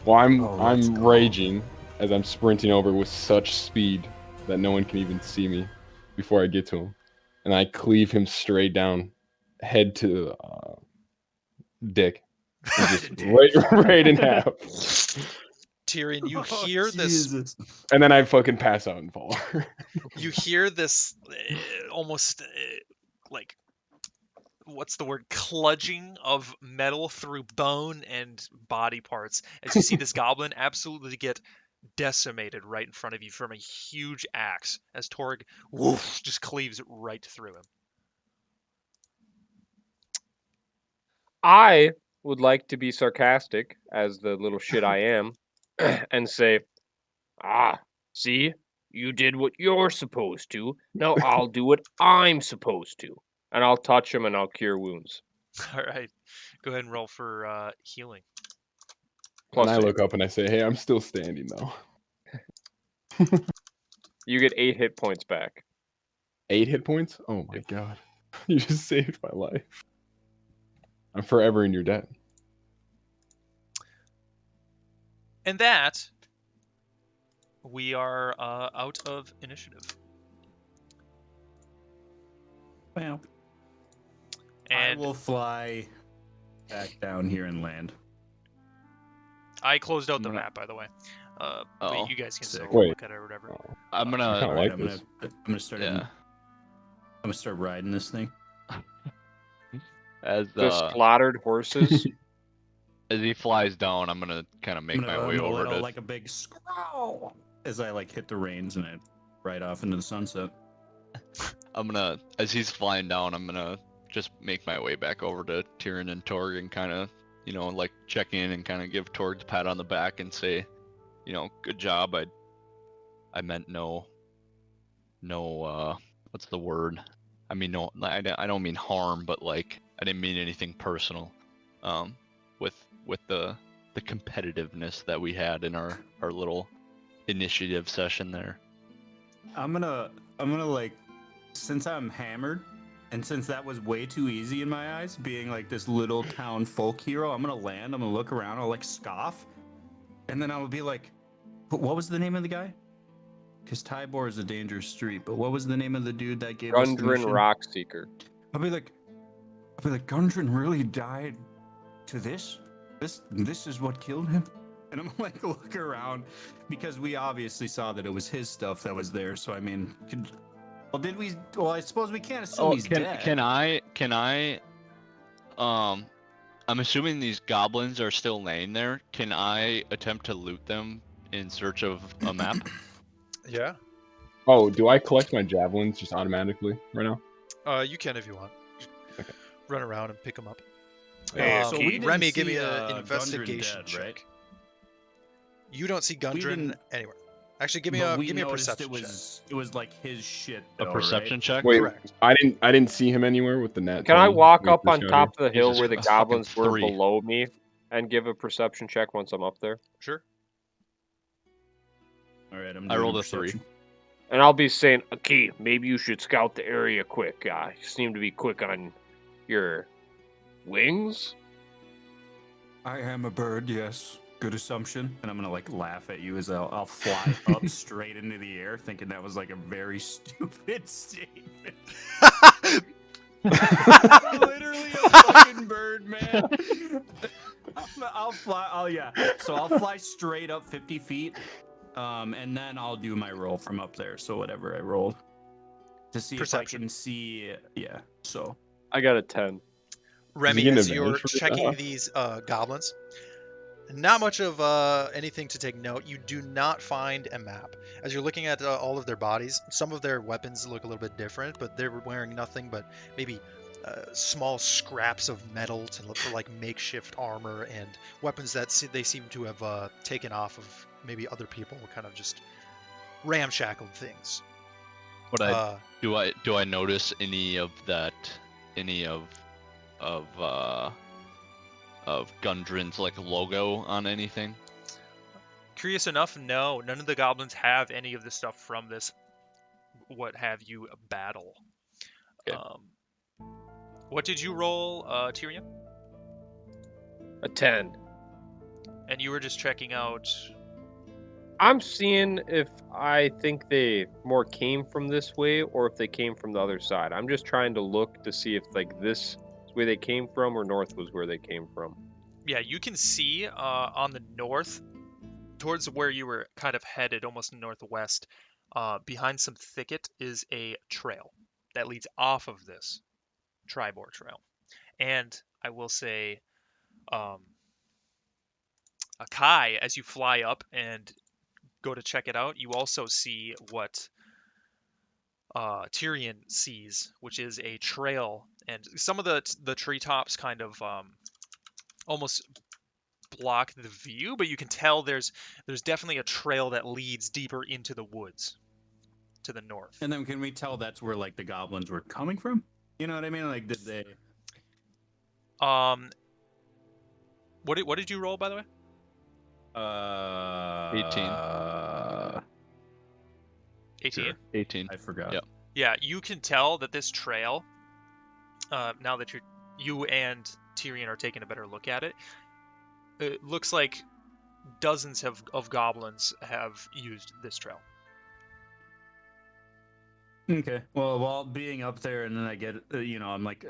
Well, let's I'm go. raging as I'm sprinting over with such speed that no one can even see me before I get to him, and I cleave him straight down, head to dick, and just right in half, Tyrion, you Oh, hear this. Jesus. and then I fucking pass out and fall. You hear this almost like, what's the word, cludging of metal through bone and body parts as you see this goblin absolutely get decimated right in front of you from a huge axe as Torg woof, just cleaves it right through him. I would like to be sarcastic, as the little shit I am, and say, see? You did what you're supposed to. Now I'll do what I'm supposed to. And I'll touch him and I'll cure wounds. All right, go ahead and roll for healing. And I +8. look up and I say, "Hey, I'm still standing though." You get 8 hit points back. 8 hit points? Oh my god! You just saved my life. I'm forever in your debt. And that, we are out of initiative. Well, And I will fly back down here and land. I closed out the I'm gonna- map, by the way. Oh. But you guys can still Sick. Wait. look at it or whatever. I'm I gonna. kinda Alright, like I'm this. gonna start. Yeah. I'm gonna start riding this thing. As The slaughtered horses. as he flies down, I'm gonna kind of make my way over let out to. like a big scroll as I like hit the reins and I ride off into the sunset. I'm gonna, as he's flying down, I'm gonna just make my way back over to Tyrion and Torg and kind of, like check in and kind of give Torg the pat on the back and say, good job. I meant no, what's the word? I mean, no, I don't mean harm, but like, I didn't mean anything personal, with the competitiveness that we had in our little initiative session there. I'm gonna like, since I'm hammered, and since that was way too easy in my eyes, being like this little town folk hero, I'm gonna land, I'm gonna look around, I'll like scoff, and then I'll be like, "But what was the name of the guy?" Because Tybor is a dangerous street, but what was the name of the dude that gave us the Gundren mission? Rockseeker. I'll be like, Gundren really died to this? This is what killed him? And I'm like, look around, because we obviously saw that it was his stuff that was there. So I mean, I suppose we can't assume he's dead. Can I? I'm assuming these goblins are still laying there. Can I attempt to loot them in search of a map? Yeah. Oh, do I collect my javelins just automatically right now? You can if you want. Okay. Run around and pick them up. So we didn't Remy, give see, me an Gundren investigation dead, check. right? You don't see Gundren didn't- anywhere. Actually, give me But a we give me a noticed perception it was like his shit. A Though, perception check? Wait, Correct. I didn't see him anywhere with the net. Can I 20 walk when we up first on got top of the hill Jesus where the Christ, goblins fucking were 3. below me and give a perception check once I'm up there? Sure. All right, I rolled a 3. And I'll be saying, okay, maybe you should scout the area quick. You seem to be quick on your wings. I am a bird, yes. Good assumption. And I'm gonna like laugh at you as I'll fly up straight into the air, thinking that was like a very stupid statement. Literally a fucking bird, man. I'll fly. Oh yeah. So I'll fly straight up 50 feet, and then I'll do my roll from up there. So whatever I rolled to see Perception. if I can see. Yeah. So I got a 10. Remy, get an as advantage you're for checking that? these goblins, not much of anything to take note. You do not find a map. As you're looking at all of their bodies, some of their weapons look a little bit different, but they're wearing nothing but maybe small scraps of metal to look for like makeshift armor and weapons that they seem to have taken off of maybe other people, kind of just ramshackled things. But Uh, do I notice any of that, any of Gundren's like logo on anything? Curious enough, no, none of the goblins have any of the stuff from this what have you battle. Okay. What did you roll, Tyrion? A 10. And you were just checking out. I'm seeing if I think they more came from this way or if they came from the other side. I'm just trying to look to see if like this is where they came from or north was where they came from. Yeah, you can see on the north, towards where you were kind of headed, almost northwest, behind some thicket is a trail that leads off of this Tribor trail. And I will say, Akai, as you fly up and go to check it out, you also see what Tyrion sees, which is a trail, and some of the treetops kind of almost block the view, but you can tell there's definitely a trail that leads deeper into the woods to the north. and then can we tell that's where like the goblins were coming from? You know what I mean? Like did they? What did you roll, by the way? 18. 18. Sure. 18. I forgot. Yep. Yeah, you can tell that this trail, now that you and Tyrion are taking a better look at it, it looks like dozens of goblins have used this trail. Okay. Well, while being up there, and then I get, I'm like,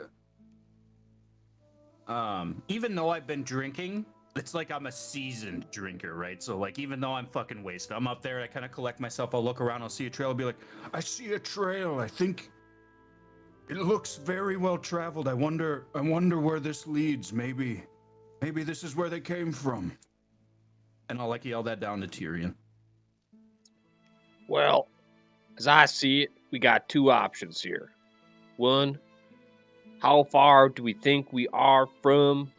even though I've been drinking, it's like I'm a seasoned drinker, right? So, like, even though I'm fucking wasted, I'm up there, I kind of collect myself, I'll look around, I'll see a trail, I'll be like, I see a trail. I think it looks very well traveled. I wonder where this leads. Maybe this is where they came from. And I'll like yell that down to Tyrion. Well, as I see it, we got two options here. One, how far do we think we are from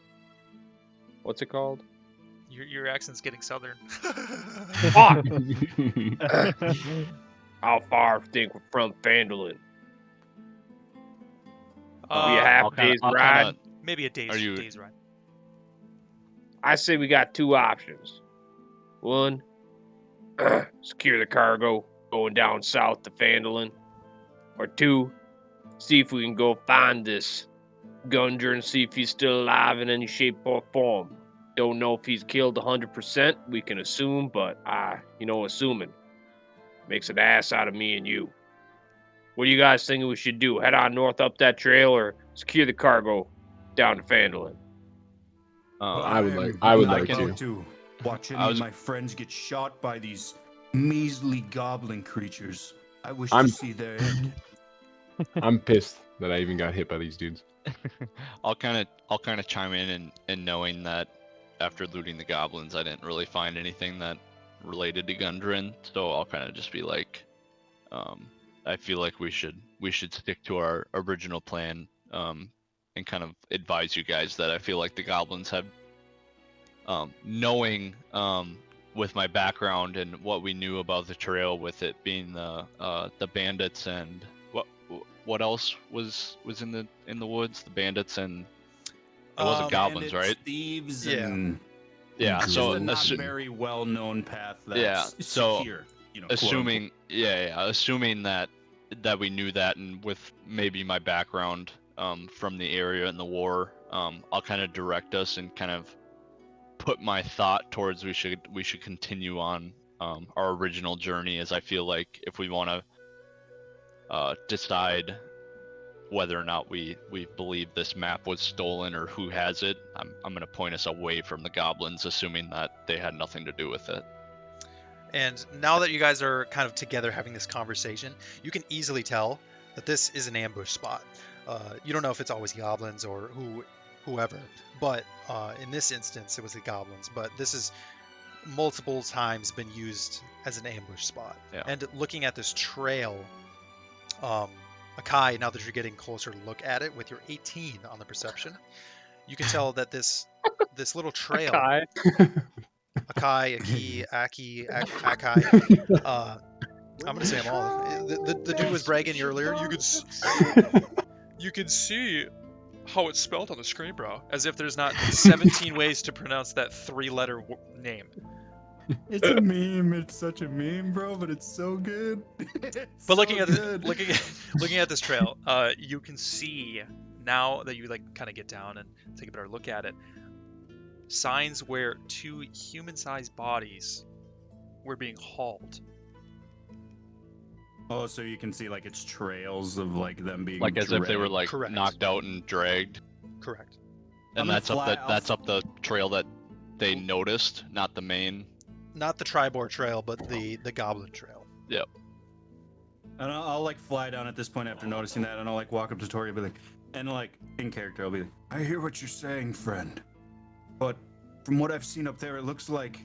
what's it called? Your accent's getting southern. Fuck! How far do you think we're from Phandelver? Be a half day's ride. Maybe a day's ride. I say we got two options. One, secure the cargo going down south to Phandelver. Or two, see if we can go find this Gundren and see if he's still alive in any shape or form. Don't know if he's killed 100%. We can assume, but assuming makes an ass out of me and you. What do you guys think we should do? Head on north up that trail or secure the cargo down to Phandelver? I would like to watch any of my friends get shot by these measly goblin creatures. I wish to see their end. I'm pissed that I even got hit by these dudes. I'll kind of chime in and knowing that after looting the goblins, I didn't really find anything that related to Gundren, so I'll kind of just be like, I feel like we should stick to our original plan, and kind of advise you guys that I feel like the goblins have, knowing with my background and what we knew about the trail, with it being the bandits and what else was in the woods, the bandits and it wasn't goblins, right? Thieves, Yeah. and So a not very well-known path. That's Yeah, so secure. Assuming that we knew that, and with maybe my background from the area and the war, I'll kind of direct us and kind of put my thought towards we should continue on our original journey, as I feel like if we want to decide whether or not we believe this map was stolen or who has it, I'm going to point us away from the goblins, assuming that they had nothing to do with it. And now that you guys are kind of together having this conversation, you can easily tell that this is an ambush spot. You don't know if it's always goblins or whoever, but in this instance it was the goblins. But this is multiple times been used as an ambush spot. Yeah. And looking at this trail, Akai, now that you're getting closer to look at it with your 18 on the perception, you can tell that this little trail, Kai. Akai, Aki, Akai, I'm gonna say them all. The dude was bragging earlier. You can see how it's spelled on the screen, bro. As if there's not 17 ways to pronounce that 3-letter name. It's a meme. It's such a meme, bro, but it's so good. But looking at this trail, you can see now that you like kind of get down and take a better look at it, signs where 2 human-sized bodies were being hauled. Oh, so you can see like it's trails of like them being Like as if they were dragged. like Correct. knocked out and dragged. Correct. And I'm gonna that's up the trail that they noticed, not the main. Not the Tribord Trail, but the Goblin Trail. Yep. And I'll like fly down at this point after noticing that, and I'll like walk up to Tori and be like, and like in character, I'll be like, I hear what you're saying, friend, but from what I've seen up there, it looks like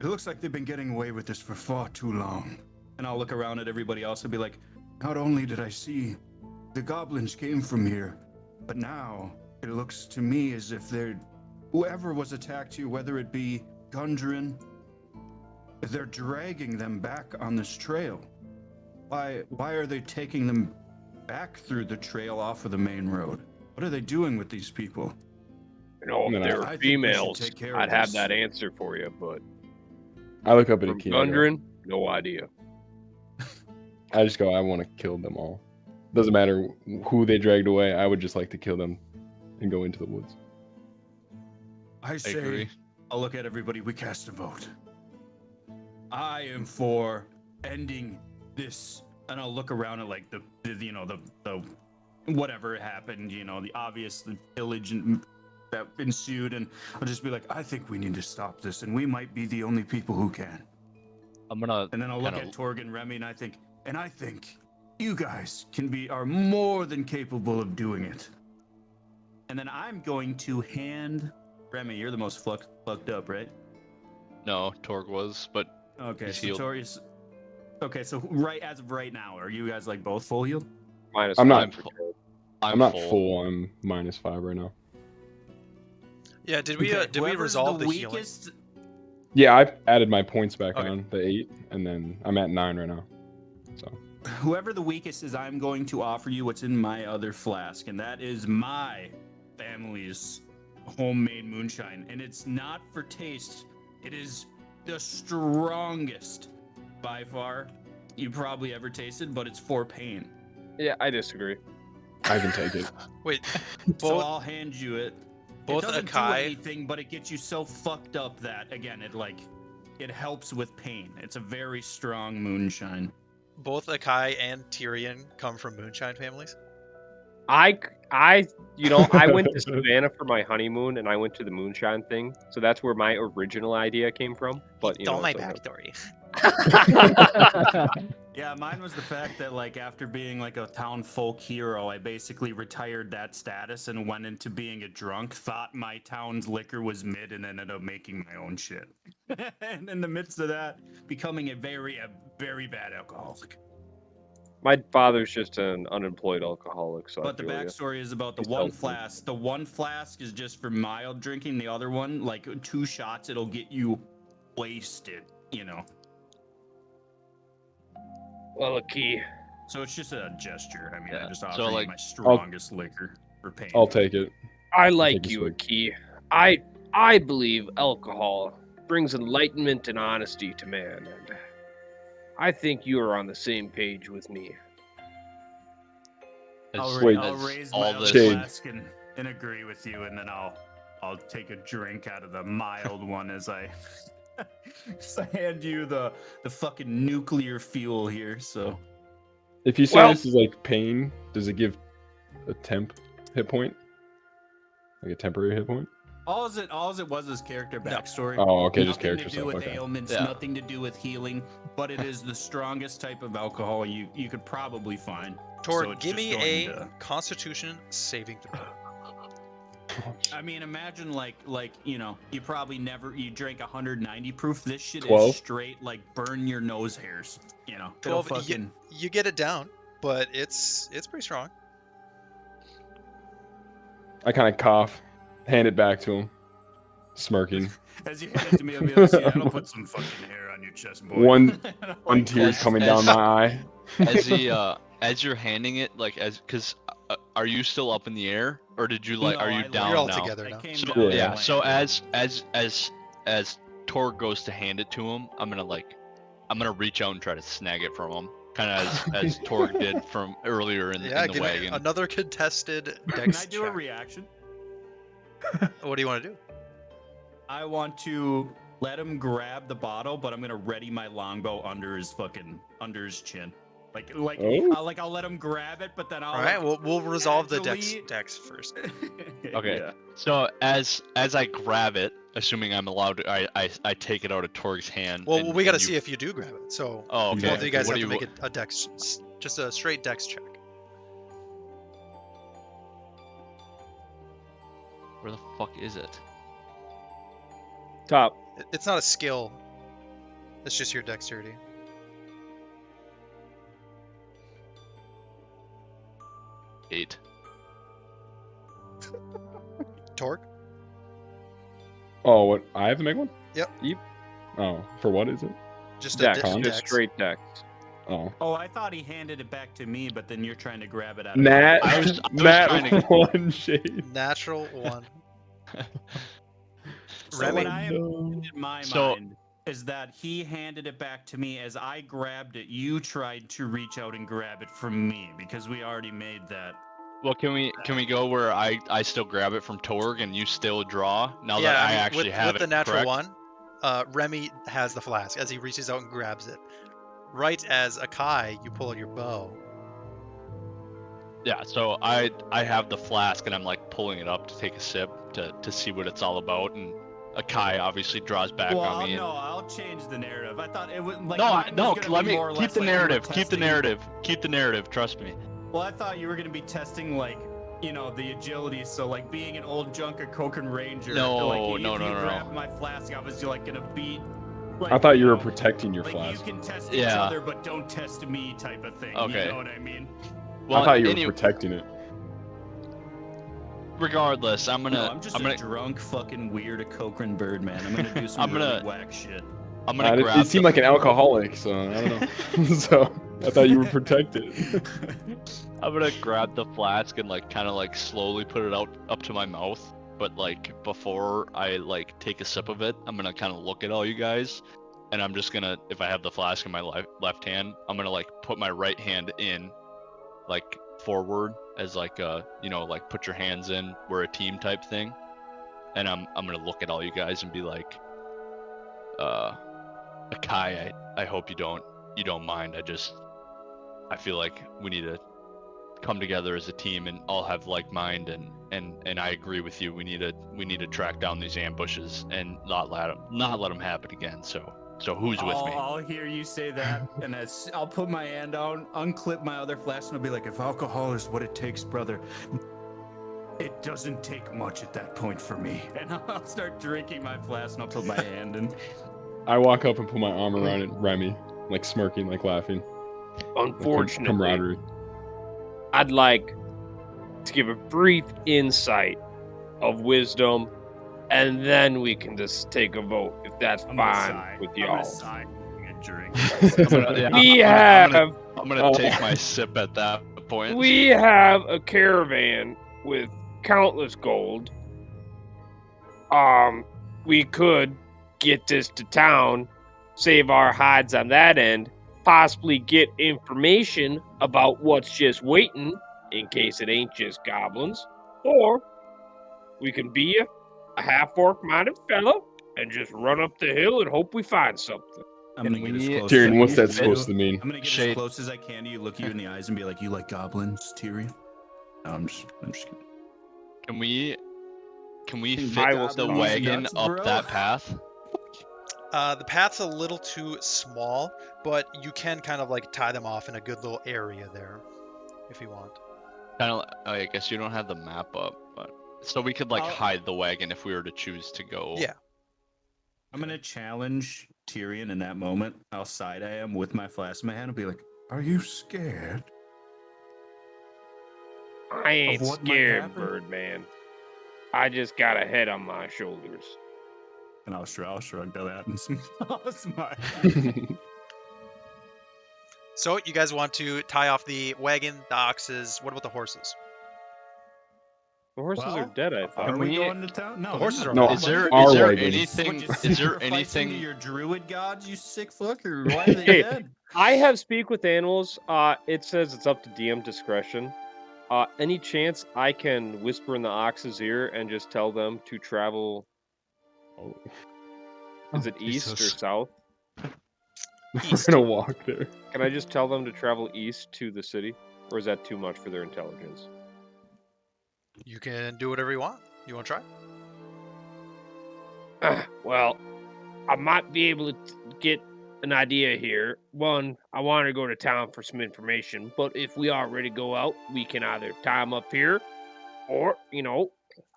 they've been getting away with this for far too long. And I'll look around at everybody else and be like, not only did I see the goblins came from here, but now it looks to me as if whoever was attacked here, whether it be Gundren, they're dragging them back on this trail. Why are they taking them back through the trail off of the main road? What are they doing with these people? You know, if No, they I were think we should females, take care of I'd have this. that answer for you, but I look up at from Akina. Gundren, no idea. I just go, I want to kill them all. Doesn't matter who they dragged away. I would just like to kill them and go into the woods. I say, agree. I'll look at everybody, we cast a vote. I am for ending this, and I'll look around at like the whatever happened, the obvious pillage that ensued, and I'll just be like, I think we need to stop this, and we might be the only people who can. I'm gonna And then I'll look at Torg and Remy, and I think you guys are more than capable of doing it. And then I'm going to hand Remy, you're the most fucked up, right? No, Torg was, but Okay, he's so healed. Tori's. Okay, so as of right now, are you guys like both full healed? Minus I'm not- five. I'm not full. I'm -5 right now. Yeah, did we Okay, whoever's resolve the healing? weakest? Yeah, I've added my points back Okay. on the 8, and then I'm at 9 right now. So Whoever the weakest is, I'm going to offer you what's in my other flask, and that is my family's homemade moonshine. And it's not for taste; it is the strongest by far you probably ever tasted, but it's for pain. Yeah, I disagree. I can take it. Wait, So both I'll hand you it. both It doesn't do Akai. anything, but it gets you so fucked up that again, it helps with pain. It's a very strong moonshine. Both Akai and Tyrion come from moonshine families. I went to Savannah for my honeymoon, and I went to the moonshine thing, so that's where my original idea came from. But you know, Don't my it's okay. backstory. Yeah, mine was the fact that like after being like a town folk hero, I basically retired that status and went into being a drunk, thought my town's liquor was mid, and ended up making my own shit. And in the midst of that, becoming a very bad alcoholic. My father's just an unemployed alcoholic, so. But the I feel ya. backstory is about the He's one healthy. flask. The one flask is just for mild drinking. The other one, like 2 shots, it'll get you wasted, Well, a key. So it's just a gesture. I mean, Yeah, I just so, offer you like, my strongest liquor for pain. I'll take it. I Take like a you, swig. Aki. I believe alcohol brings enlightenment and honesty to man, and I think you are on the same page with me. As, Wait. I'll as raise all my this, Shade. flask and agree with you, and then I'll I'll take a drink out of the mild one as I hand you the fucking nuclear fuel here. So If you say this is like pain, does it give a temp hit point? Like a temporary hit point? all it was is character backstory. Oh, okay, Nothing just character to do stuff. with Okay. ailments, Yeah. nothing to do with healing, but it is the strongest type of alcohol you could probably find. Tor, So it's give just me going a to- Constitution saving throw. I mean, imagine like you probably you drank 190 proof. This shit 12? is straight like burn your nose hairs. It'll 12. fucking. You get it down, but it's pretty strong. I kind of cough, hand it back to him, smirking. As you hand it to me, I'll be like, "See, that'll put some fucking hair on your chest, boy." One tear's coming down my eye. As he as you're handing it, like because are you still up in the air or did you like No, are you I down You're all now? together I now. came So, down yeah, and So landed. as Tor goes to hand it to him, I'm gonna reach out and try to snag it from him, kind of as Torg did from earlier in Yeah, the give wagon. me another contested Can dex I do a check. reaction? What do you want to do? I want to let him grab the bottle, but I'm gonna ready my longbow under his chin. Oh? I'll let him grab it, but then I'll. All right, we'll resolve the casually- dex first. Okay. Yeah. So as I grab it, assuming I'm allowed to, I take it out of Torg's hand. Well, and- we got to and you- see if you do grab it. So Oh, okay. both of you guys What have do to you- make a dex, just a straight dex check. Where the fuck is it? Top. It's not a skill. It's just your dexterity. Eight. Torque? Oh, what? I have to make one? Yep. Oh, for what is it? Just Dex. a Con? Just dex. straight dex. Oh. Oh, I thought he handed it back to me, but then you're trying to grab it out. Nat, I was Nat trying to- one shade. Natural one. So Remy? what I am in my So- mind is that he handed it back to me as I grabbed it. You tried to reach out and grab it from me because we already made that. Well, can we go where I still grab it from Torg and you still draw now that Yeah, I mean, actually have with it? the natural correct? one, Remy has the flask as he reaches out and grabs it. Right as Akai, you pull out your bow. Yeah. So I have the flask and I'm like pulling it up to take a sip to see what it's all about, and Akai obviously draws back Well, on me. no, I'll change the narrative. I thought it was like No, mine no. was gonna Let be me more or keep less the like you were narrative. Keep the testing- narrative. Keep the narrative. Trust me. Well, I thought you were gonna be testing like the agility. So like being an old Junker Koken Ranger. No, like, no, if no, you no. grabbed my flask, I was like gonna beat. Like, I thought you were know, protecting your like flask. you can test each Yeah. other, but don't test me, type of thing. Okay. You know what I mean? Well, I thought you were any- protecting it. regardless, I'm gonna. No, I'm just gonna. a drunk fucking weird Cochrane bird, man. I'm gonna do some I'm gonna- really whack shit. I'm gonna grab. It seemed like an alcoholic, so I don't know. So I thought you were protected. I'm gonna grab the flask and like kind of like slowly put it out up to my mouth. But like before I like take a sip of it, I'm gonna kind of look at all you guys, and I'm just gonna, if I have the flask in my left hand, I'm gonna like put my right hand in, like forward as like like put your hands in, we're a team type thing, and I'm gonna look at all you guys and be like, Akai, I hope you don't mind. I feel like we need to come together as a team and all have like mind, and I agree with you. We need to track down these ambushes and not let them happen again. So who's with me? I'll hear you say that, and I'll put my hand down, unclip my other flask, and I'll be like, if alcohol is what it takes, brother, it doesn't take much at that point for me. And I'll start drinking my flask, and I'll put my hand in. I walk up and put my arm around it, Remy, like smirking, like laughing. Like Unfortunately, camaraderie. I'd like to give a brief insight of wisdom, and then we can just take a vote if that's I'm gonna fine sigh. with I'm gonna y'all. sigh and a drink. We have I'm gonna take my sip at that point. we have a caravan with countless gold. We could get this to town, save our hides on that end, possibly get information about what's just waiting in case it ain't just goblins, or we can be a half-orc-minded fellow and just run up the hill and hope we find something. I'm gonna get as we- close. Tyrion, as I what's can that to supposed you. to mean? I'm gonna get Shade. as close as I can to you, look you in the eyes, and be like, "You like goblins, Tyrion?" No, I'm just kidding. Can we I fit will the stop. wagon Nuts, up bro. that path? The path's a little too small, but you can kind of like tie them off in a good little area there, if you want. Kind of. I guess you don't have the map up, but so we could like I'll- hide the wagon if we were to choose to go. Yeah. I'm gonna challenge Tyrion in that moment. How side I am with my flask in my hand. I'll be like, "Are you scared?" I ain't what might scared, happen? Birdman. I just got a head on my shoulders. And I'll shrug to that and smile. So you guys want to tie off the wagon, the oxes. What about the horses? The horses are Well, dead, I thought. Are we we- going to town? No, The they're horses not are dead. alive. Is there Our is there wagon. anything? What, you Is there sacrificing to anything? your druid gods, you sick fucker? Why are they Hey. dead? I have speak with animals. It says it's up to DM discretion. Any chance I can whisper in the ox's ear and just tell them to travel? Oh. Is it east or Jesus. south? We're gonna walk there. Can I just tell them to travel east to the city, or is that too much for their intelligence? You can do whatever you want. You want to try? Well, I might be able to get an idea here. One, I want to go to town for some information, but if we are ready to go out, we can either tie them up here, or,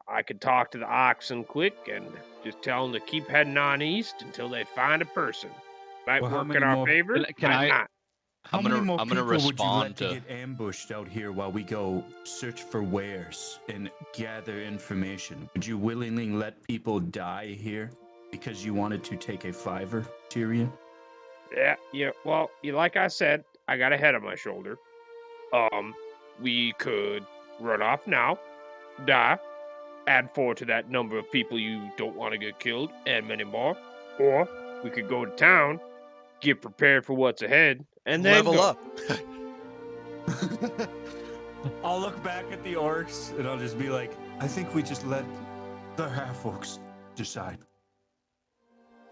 I could talk to the oxen quick and just tell them to keep heading on east until they find a person. Might Well, how work many in our more- favor. Can might I- not. How I'm many gonna- more I'm gonna people would you let respond to to- get ambushed out here while we go search for wares and gather information? Would you willingly let people die here because you wanted to take a fiver, Tyrion? Yeah. Well, like I said, I got a head on my shoulder. We could run off now, die, add 4 to that number of people you don't want to get killed, and many more. Or we could go to town, get prepared for what's ahead, and then Level go. up. I'll look back at the orcs and I'll just be like, I think we just let the half orcs decide.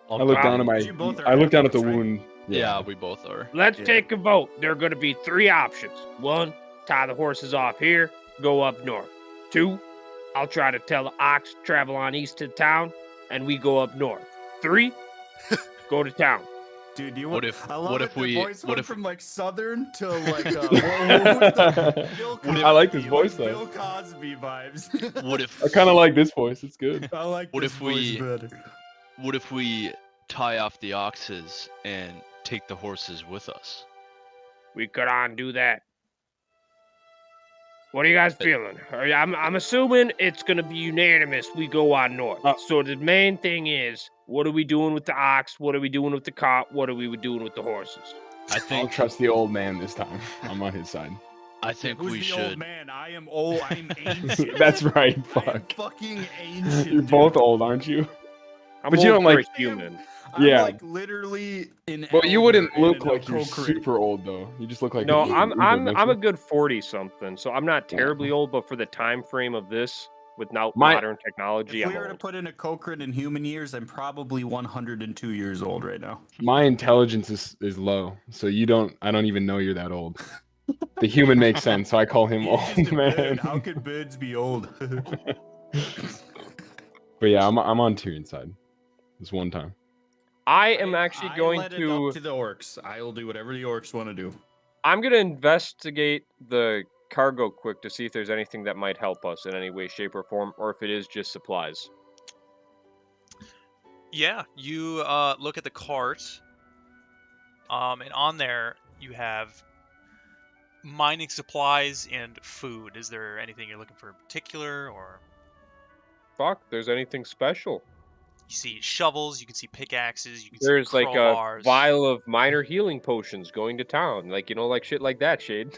I look down at my. You both are I look down at half-orcs, the right? wound. Yeah, we both are. Let's Yeah. take a vote. There are going to be 3 options. 1, tie the horses off here, go up north. 2, I'll try to tell the ox travel on east to town, and we go up north. 3, go to town. Dude, you What want? if- I love what it. if The we- voice what went if- from like southern to like what was the Bill Cosby, I like this voice, like though. Bill Cosby vibes. What if I kind of like this voice. It's good. I like What this if voice we- better. what if we tie off the oxes and take the horses with us? We could undo that. What are you guys feeling? I'm assuming it's gonna be unanimous. We go on north. So the main thing is, what are we doing with the ox? What are we doing with the cart? What are we doing with the horses? I I'll think trust the old man this time. I'm on his side. I think Who's we the should. old man? I am old. I'm ancient. That's right. I am Fuck. fucking ancient. You're dude. both old, aren't you? I'm But you old don't for like- a human. I'm Yeah. like literally an. But you wouldn't elder look and like a you're Kokri. super old though. You just look like No, you're I'm uber, I'm don't I'm you? a good 40 something. So I'm not terribly old, but for the time frame of this, without My- modern technology, If I'm we were to old. put in a Cochrane in human years, I'm probably 102 years old right now. My intelligence is low, so I don't even know you're that old. The human makes sense, so I call him You're just old a man. bird. How could birds be old? But yeah, I'm on Tyrion's side. This one time. I am actually I going let it to. up to the orcs. I'll do whatever the orcs want to do. I'm gonna investigate the cargo quick to see if there's anything that might help us in any way, shape, or form, or if it is just supplies. Yeah, you look at the cart, and on there you have mining supplies and food. Is there anything you're looking for in particular, or Fuck, there's anything special? you see shovels, you can see pickaxes, you can There's see like a crowbars. vial of minor healing potions going to town, like shit like that, Shade.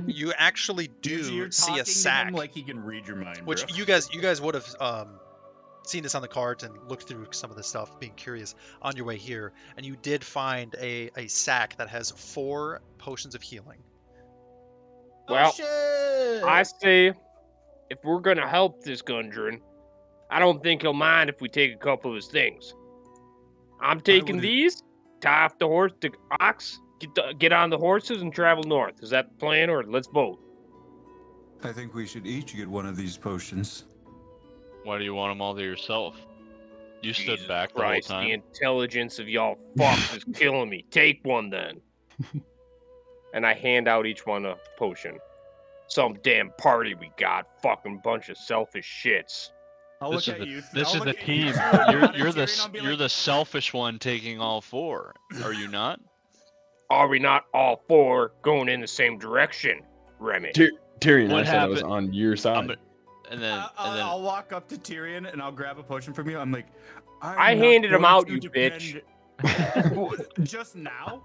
You actually You're do see talking a to sack, him like he can read your mind, Which bro. you guys would have seen this on the cart and looked through some of the stuff, being curious on your way here, and you did find a sack that has 4 potions of healing. Well, shit! I say if we're gonna help this Gundren, I don't think he'll mind if we take a couple of his things. I'm taking wouldn't- these, tie off the ox, get on the horses and travel north. Is that the plan, or let's vote? I think we should each get one of these potions. Why do you want them all to yourself? You stood Jesus back Christ, the whole the time. intelligence of y'all fucks is killing me. Take one then. And I hand out each one a potion. Some damn party we got. Fucking bunch of selfish shits. I'll This look is at you. this I'll is look the at you team. two and nod You're at Tyrion, I'll be you're like, the selfish one taking all 4. Are you not? Are we not all 4 going in the same direction, Remy? Tyrion, What I said I was happened- on your side. And then I'll walk up to Tyrion and I'll grab a potion from you. I'm like, I I'm not handed him going out, to you depend- Just now?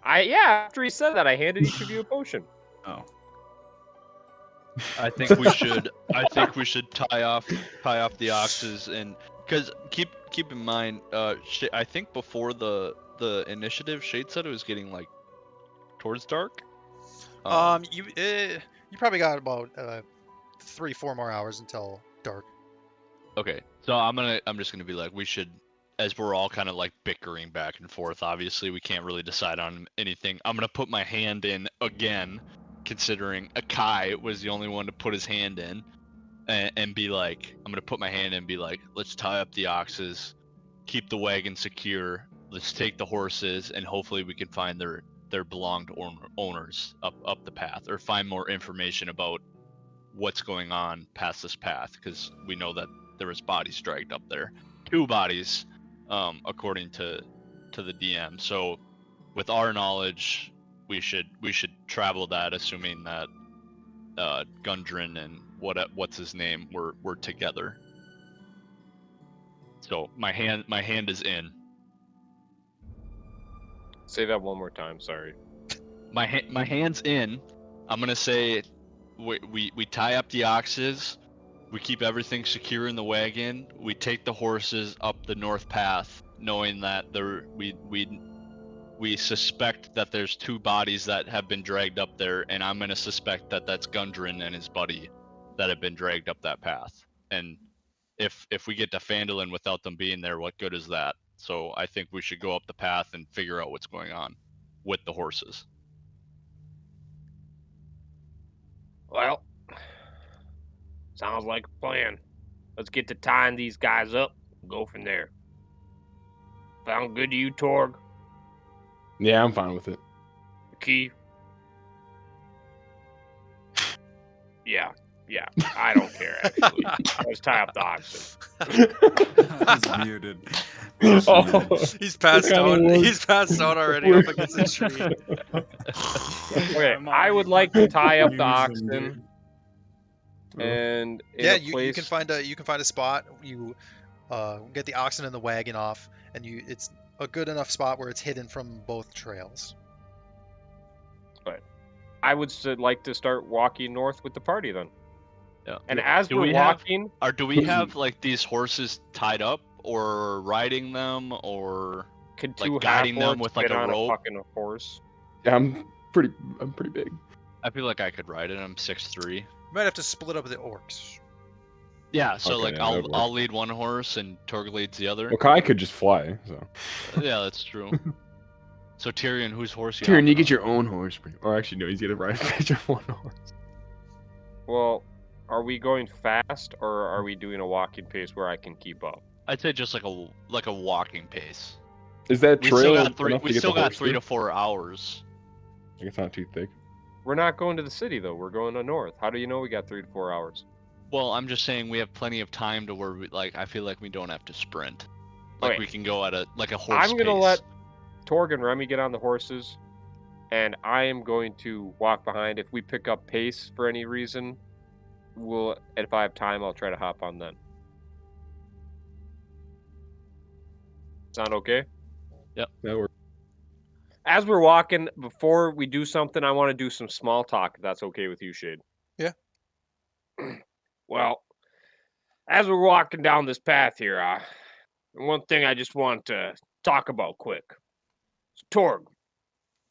After he said that, I handed each of you a potion. Oh. I think we should tie off the oxes, and because keep in mind, I think before the initiative, Shade said it was getting like towards dark. You probably got about 3-4 more hours until dark. Okay, so I'm just gonna be like, we should, as we're all kind of like bickering back and forth. Obviously, we can't really decide on anything. I'm gonna put my hand in again, considering Akai was the only one to put his hand in, and be like, I'm gonna put my hand in and be like, let's tie up the oxes, keep the wagon secure, let's take the horses, and hopefully we can find their belonged owners up the path, or find more information about what's going on past this path, because we know that there was bodies dragged up there, 2 bodies, according to the DM. So with our knowledge, we should travel that, assuming that Gundren and what's his name were together. So my hand is in. Say that one more time, sorry. My hand's in. I'm gonna say we tie up the oxes, we keep everything secure in the wagon, we take the horses up the north path, knowing that we suspect that there's 2 bodies that have been dragged up there, and I'm gonna suspect that that's Gundren and his buddy that have been dragged up that path. And if we get to Phandelver without them being there, what good is that? So I think we should go up the path and figure out what's going on with the horses. Well, sounds like a plan. Let's get to tying these guys up and go from there. Sound good to you, Torg? Yeah, I'm fine with it. Key? Yeah, I don't care, actually. Let's tie up the oxen. It's muted. It's muted. He's passed kinda out. was- He's passed out already up against the tree. Okay, I'm I would already like to tie up the using, oxen, dude. and in Yeah, a you place... can find a spot. You get the oxen and the wagon off, and it's a good enough spot where it's hidden from both trails. I would like to start walking north with the party then. Yeah. And as Do we're we have- walking, Do we have like these horses tied up, or riding them, or can like 2 guiding them half-orcs with, like, fit a on rope? a fucking horse? Yeah, I'm pretty big. I feel like I could ride it. I'm 6'3". You might have to split up the orcs. Yeah, so Okay, like yeah, that'd work. I'll lead one horse and Torg leads the other. Well, Kai could just fly. So Yeah, that's true. So Tyrion, whose horse you Tyrion, you hopping get on? your own horse. Or actually, no, he's gonna ride your one horse. Well, are we going fast, or are we doing a walking pace where I can keep up? I'd say just like a walking pace. Is that We trail still got 3. enough to We get still the got horse 3 through? to 4 hours. Like, it's not too thick. We're not going to the city, though. We're going to north. How do you know we got 3 to 4 hours? Well, I'm just saying we have plenty of time to where I feel like we don't have to sprint. Like Okay. we can go at a horse I'm going to pace. let Torg and Remy get on the horses, and I am going to walk behind. If we pick up pace for any reason, if I have time, I'll try to hop on then. Sound okay? That works. As we're walking, before we do something, I want to do some small talk, if that's okay with you, Shade. Yeah. Well, as we're walking down this path here, one thing I just want to talk about quick. So, Torg,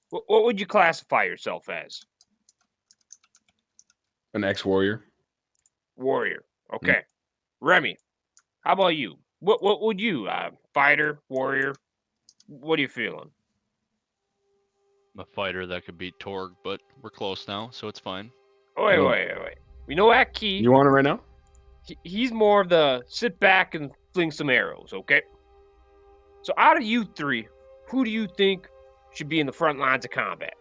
what would you classify yourself as? An ex-warrior. warrior. Okay. Remy, how about you? What would you, fighter, warrior? What are you feeling? I'm a fighter that could beat Torg, but we're close now, so it's fine. Oh, I mean- wait. You know what, Key? You want it right now? He's more of the sit back and fling some arrows, okay? So out of you three, who do you think should be in the front lines of combat?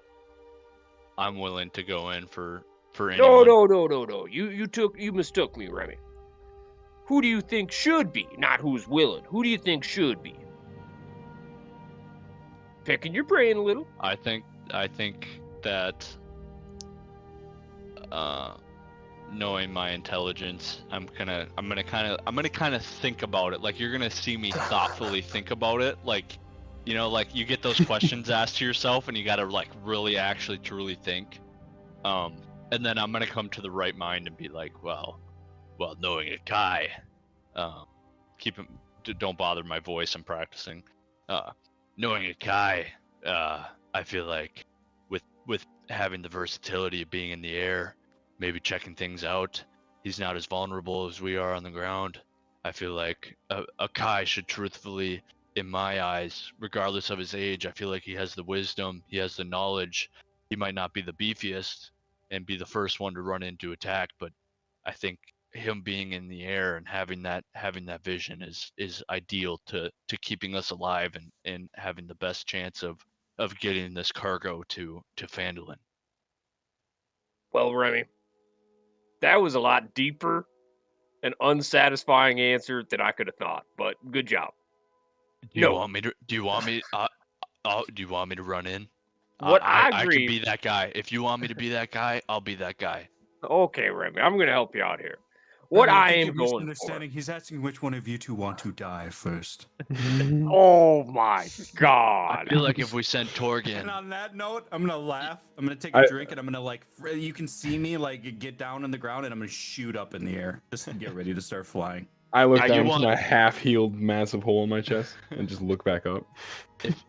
I'm willing to go in for No. anyone. You mistook me, Remy. Who do you think should be? Not who's willing. Who do you think should be? Picking your brain a little. I think that knowing my intelligence, I'm gonna kind of think about it. Like you're gonna see me thoughtfully think about it. Like, you know, like you get those questions asked to yourself, and you gotta like really actually truly think. And then I'm gonna come to the right mind and be like, well, knowing a guy, keep him. Don't bother my voice. I'm practicing. Knowing a guy, I feel like with having the versatility of being in the air, maybe checking things out, he's not as vulnerable as we are on the ground. I feel like a Kai should truthfully, in my eyes, regardless of his age, I feel like he has the wisdom, he has the knowledge. He might not be the beefiest and be the first one to run into attack, but I think him being in the air and having that vision is ideal to keeping us alive and having the best chance of getting this cargo to Phandelver. Well, Remy, that was a lot deeper and unsatisfying answer than I could have thought, but good job. Do you want me to do you want me to run in? What I agree. can be that guy. If you want me to be that guy, I'll be that guy. Okay, Remy, I'm going to help you out here. What Remy, I think am you're going for. misunderstanding. He's asking which one of you two want to die first. Oh my I God. feel like if we send Torg in, And on that note, I'm gonna laugh. I'm gonna take a drink, and I'm gonna you can see me like get down on the ground, and I'm gonna shoot up in the air, just to get ready to start flying. I look You down to want- my half-healed massive hole in my chest and just look back up.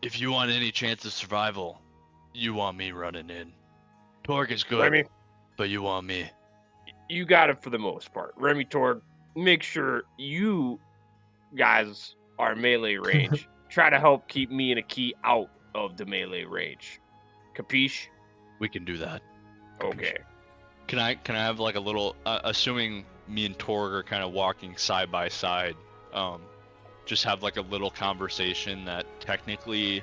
if you want any chance of survival, you want me running in. Torg is good, Remy, but you want me. you got it for the most part. Remy Torg, make sure you guys are melee range. Try to help keep me and a key out of the melee range. Capiche? We can do that. Okay. Can I have like a little assuming me and Torg are kind of walking side by side, just have like a little conversation that technically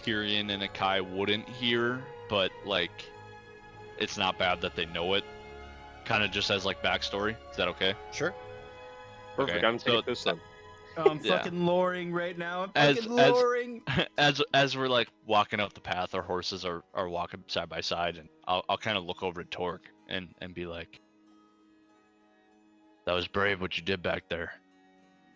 Tyrion and Akai wouldn't hear, but like it's not bad that they know it. Kind of just as like backstory. Is that okay? Sure. Perfect. Okay, I'm taking so- this one. I'm Yeah. fucking luring right now. I'm As- fucking as- luring. As we're like walking up the path, our horses are walking side by side, and I'll kind of look over at Torg and be like, "That was brave what you did back there,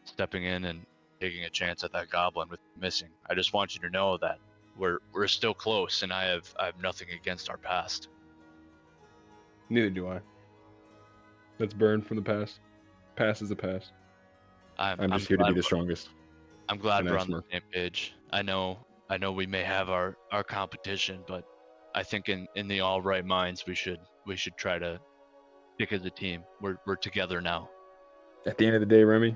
stepping in and taking a chance at that goblin with missing. I just want you to know that we're still close, and I have nothing against our past." Neither do I. Let's burn from the past. Past is the past. I'm just here to be the strongest. I'm glad and we're I on the smirk. same page. I know we may have our competition, but I think in the all right minds we should try to stick as a team. We're together now. At the end of the day, Remy,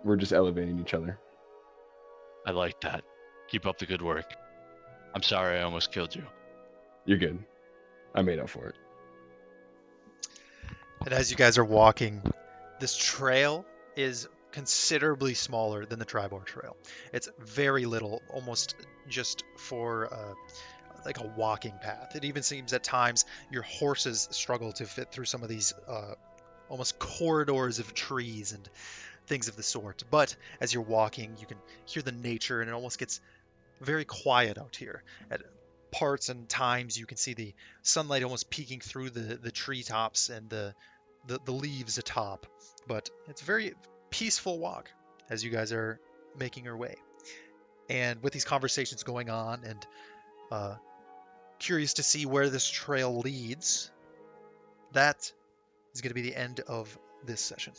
we're just elevating each other. I like that. Keep up the good work. I'm sorry I almost killed you. You're good. I made up for it. And as you guys are walking, this trail is considerably smaller than the Tribor Trail. It's very little, almost just for like a walking path. It even seems at times your horses struggle to fit through some of these almost corridors of trees and things of the sort. But as you're walking, you can hear the nature, and it almost gets very quiet out here. At parts and times, you can see the sunlight almost peeking through the treetops and the leaves atop. But it's a very peaceful walk as you guys are making your way. And with these conversations going on, and curious to see where this trail leads, that is going to be the end of this session.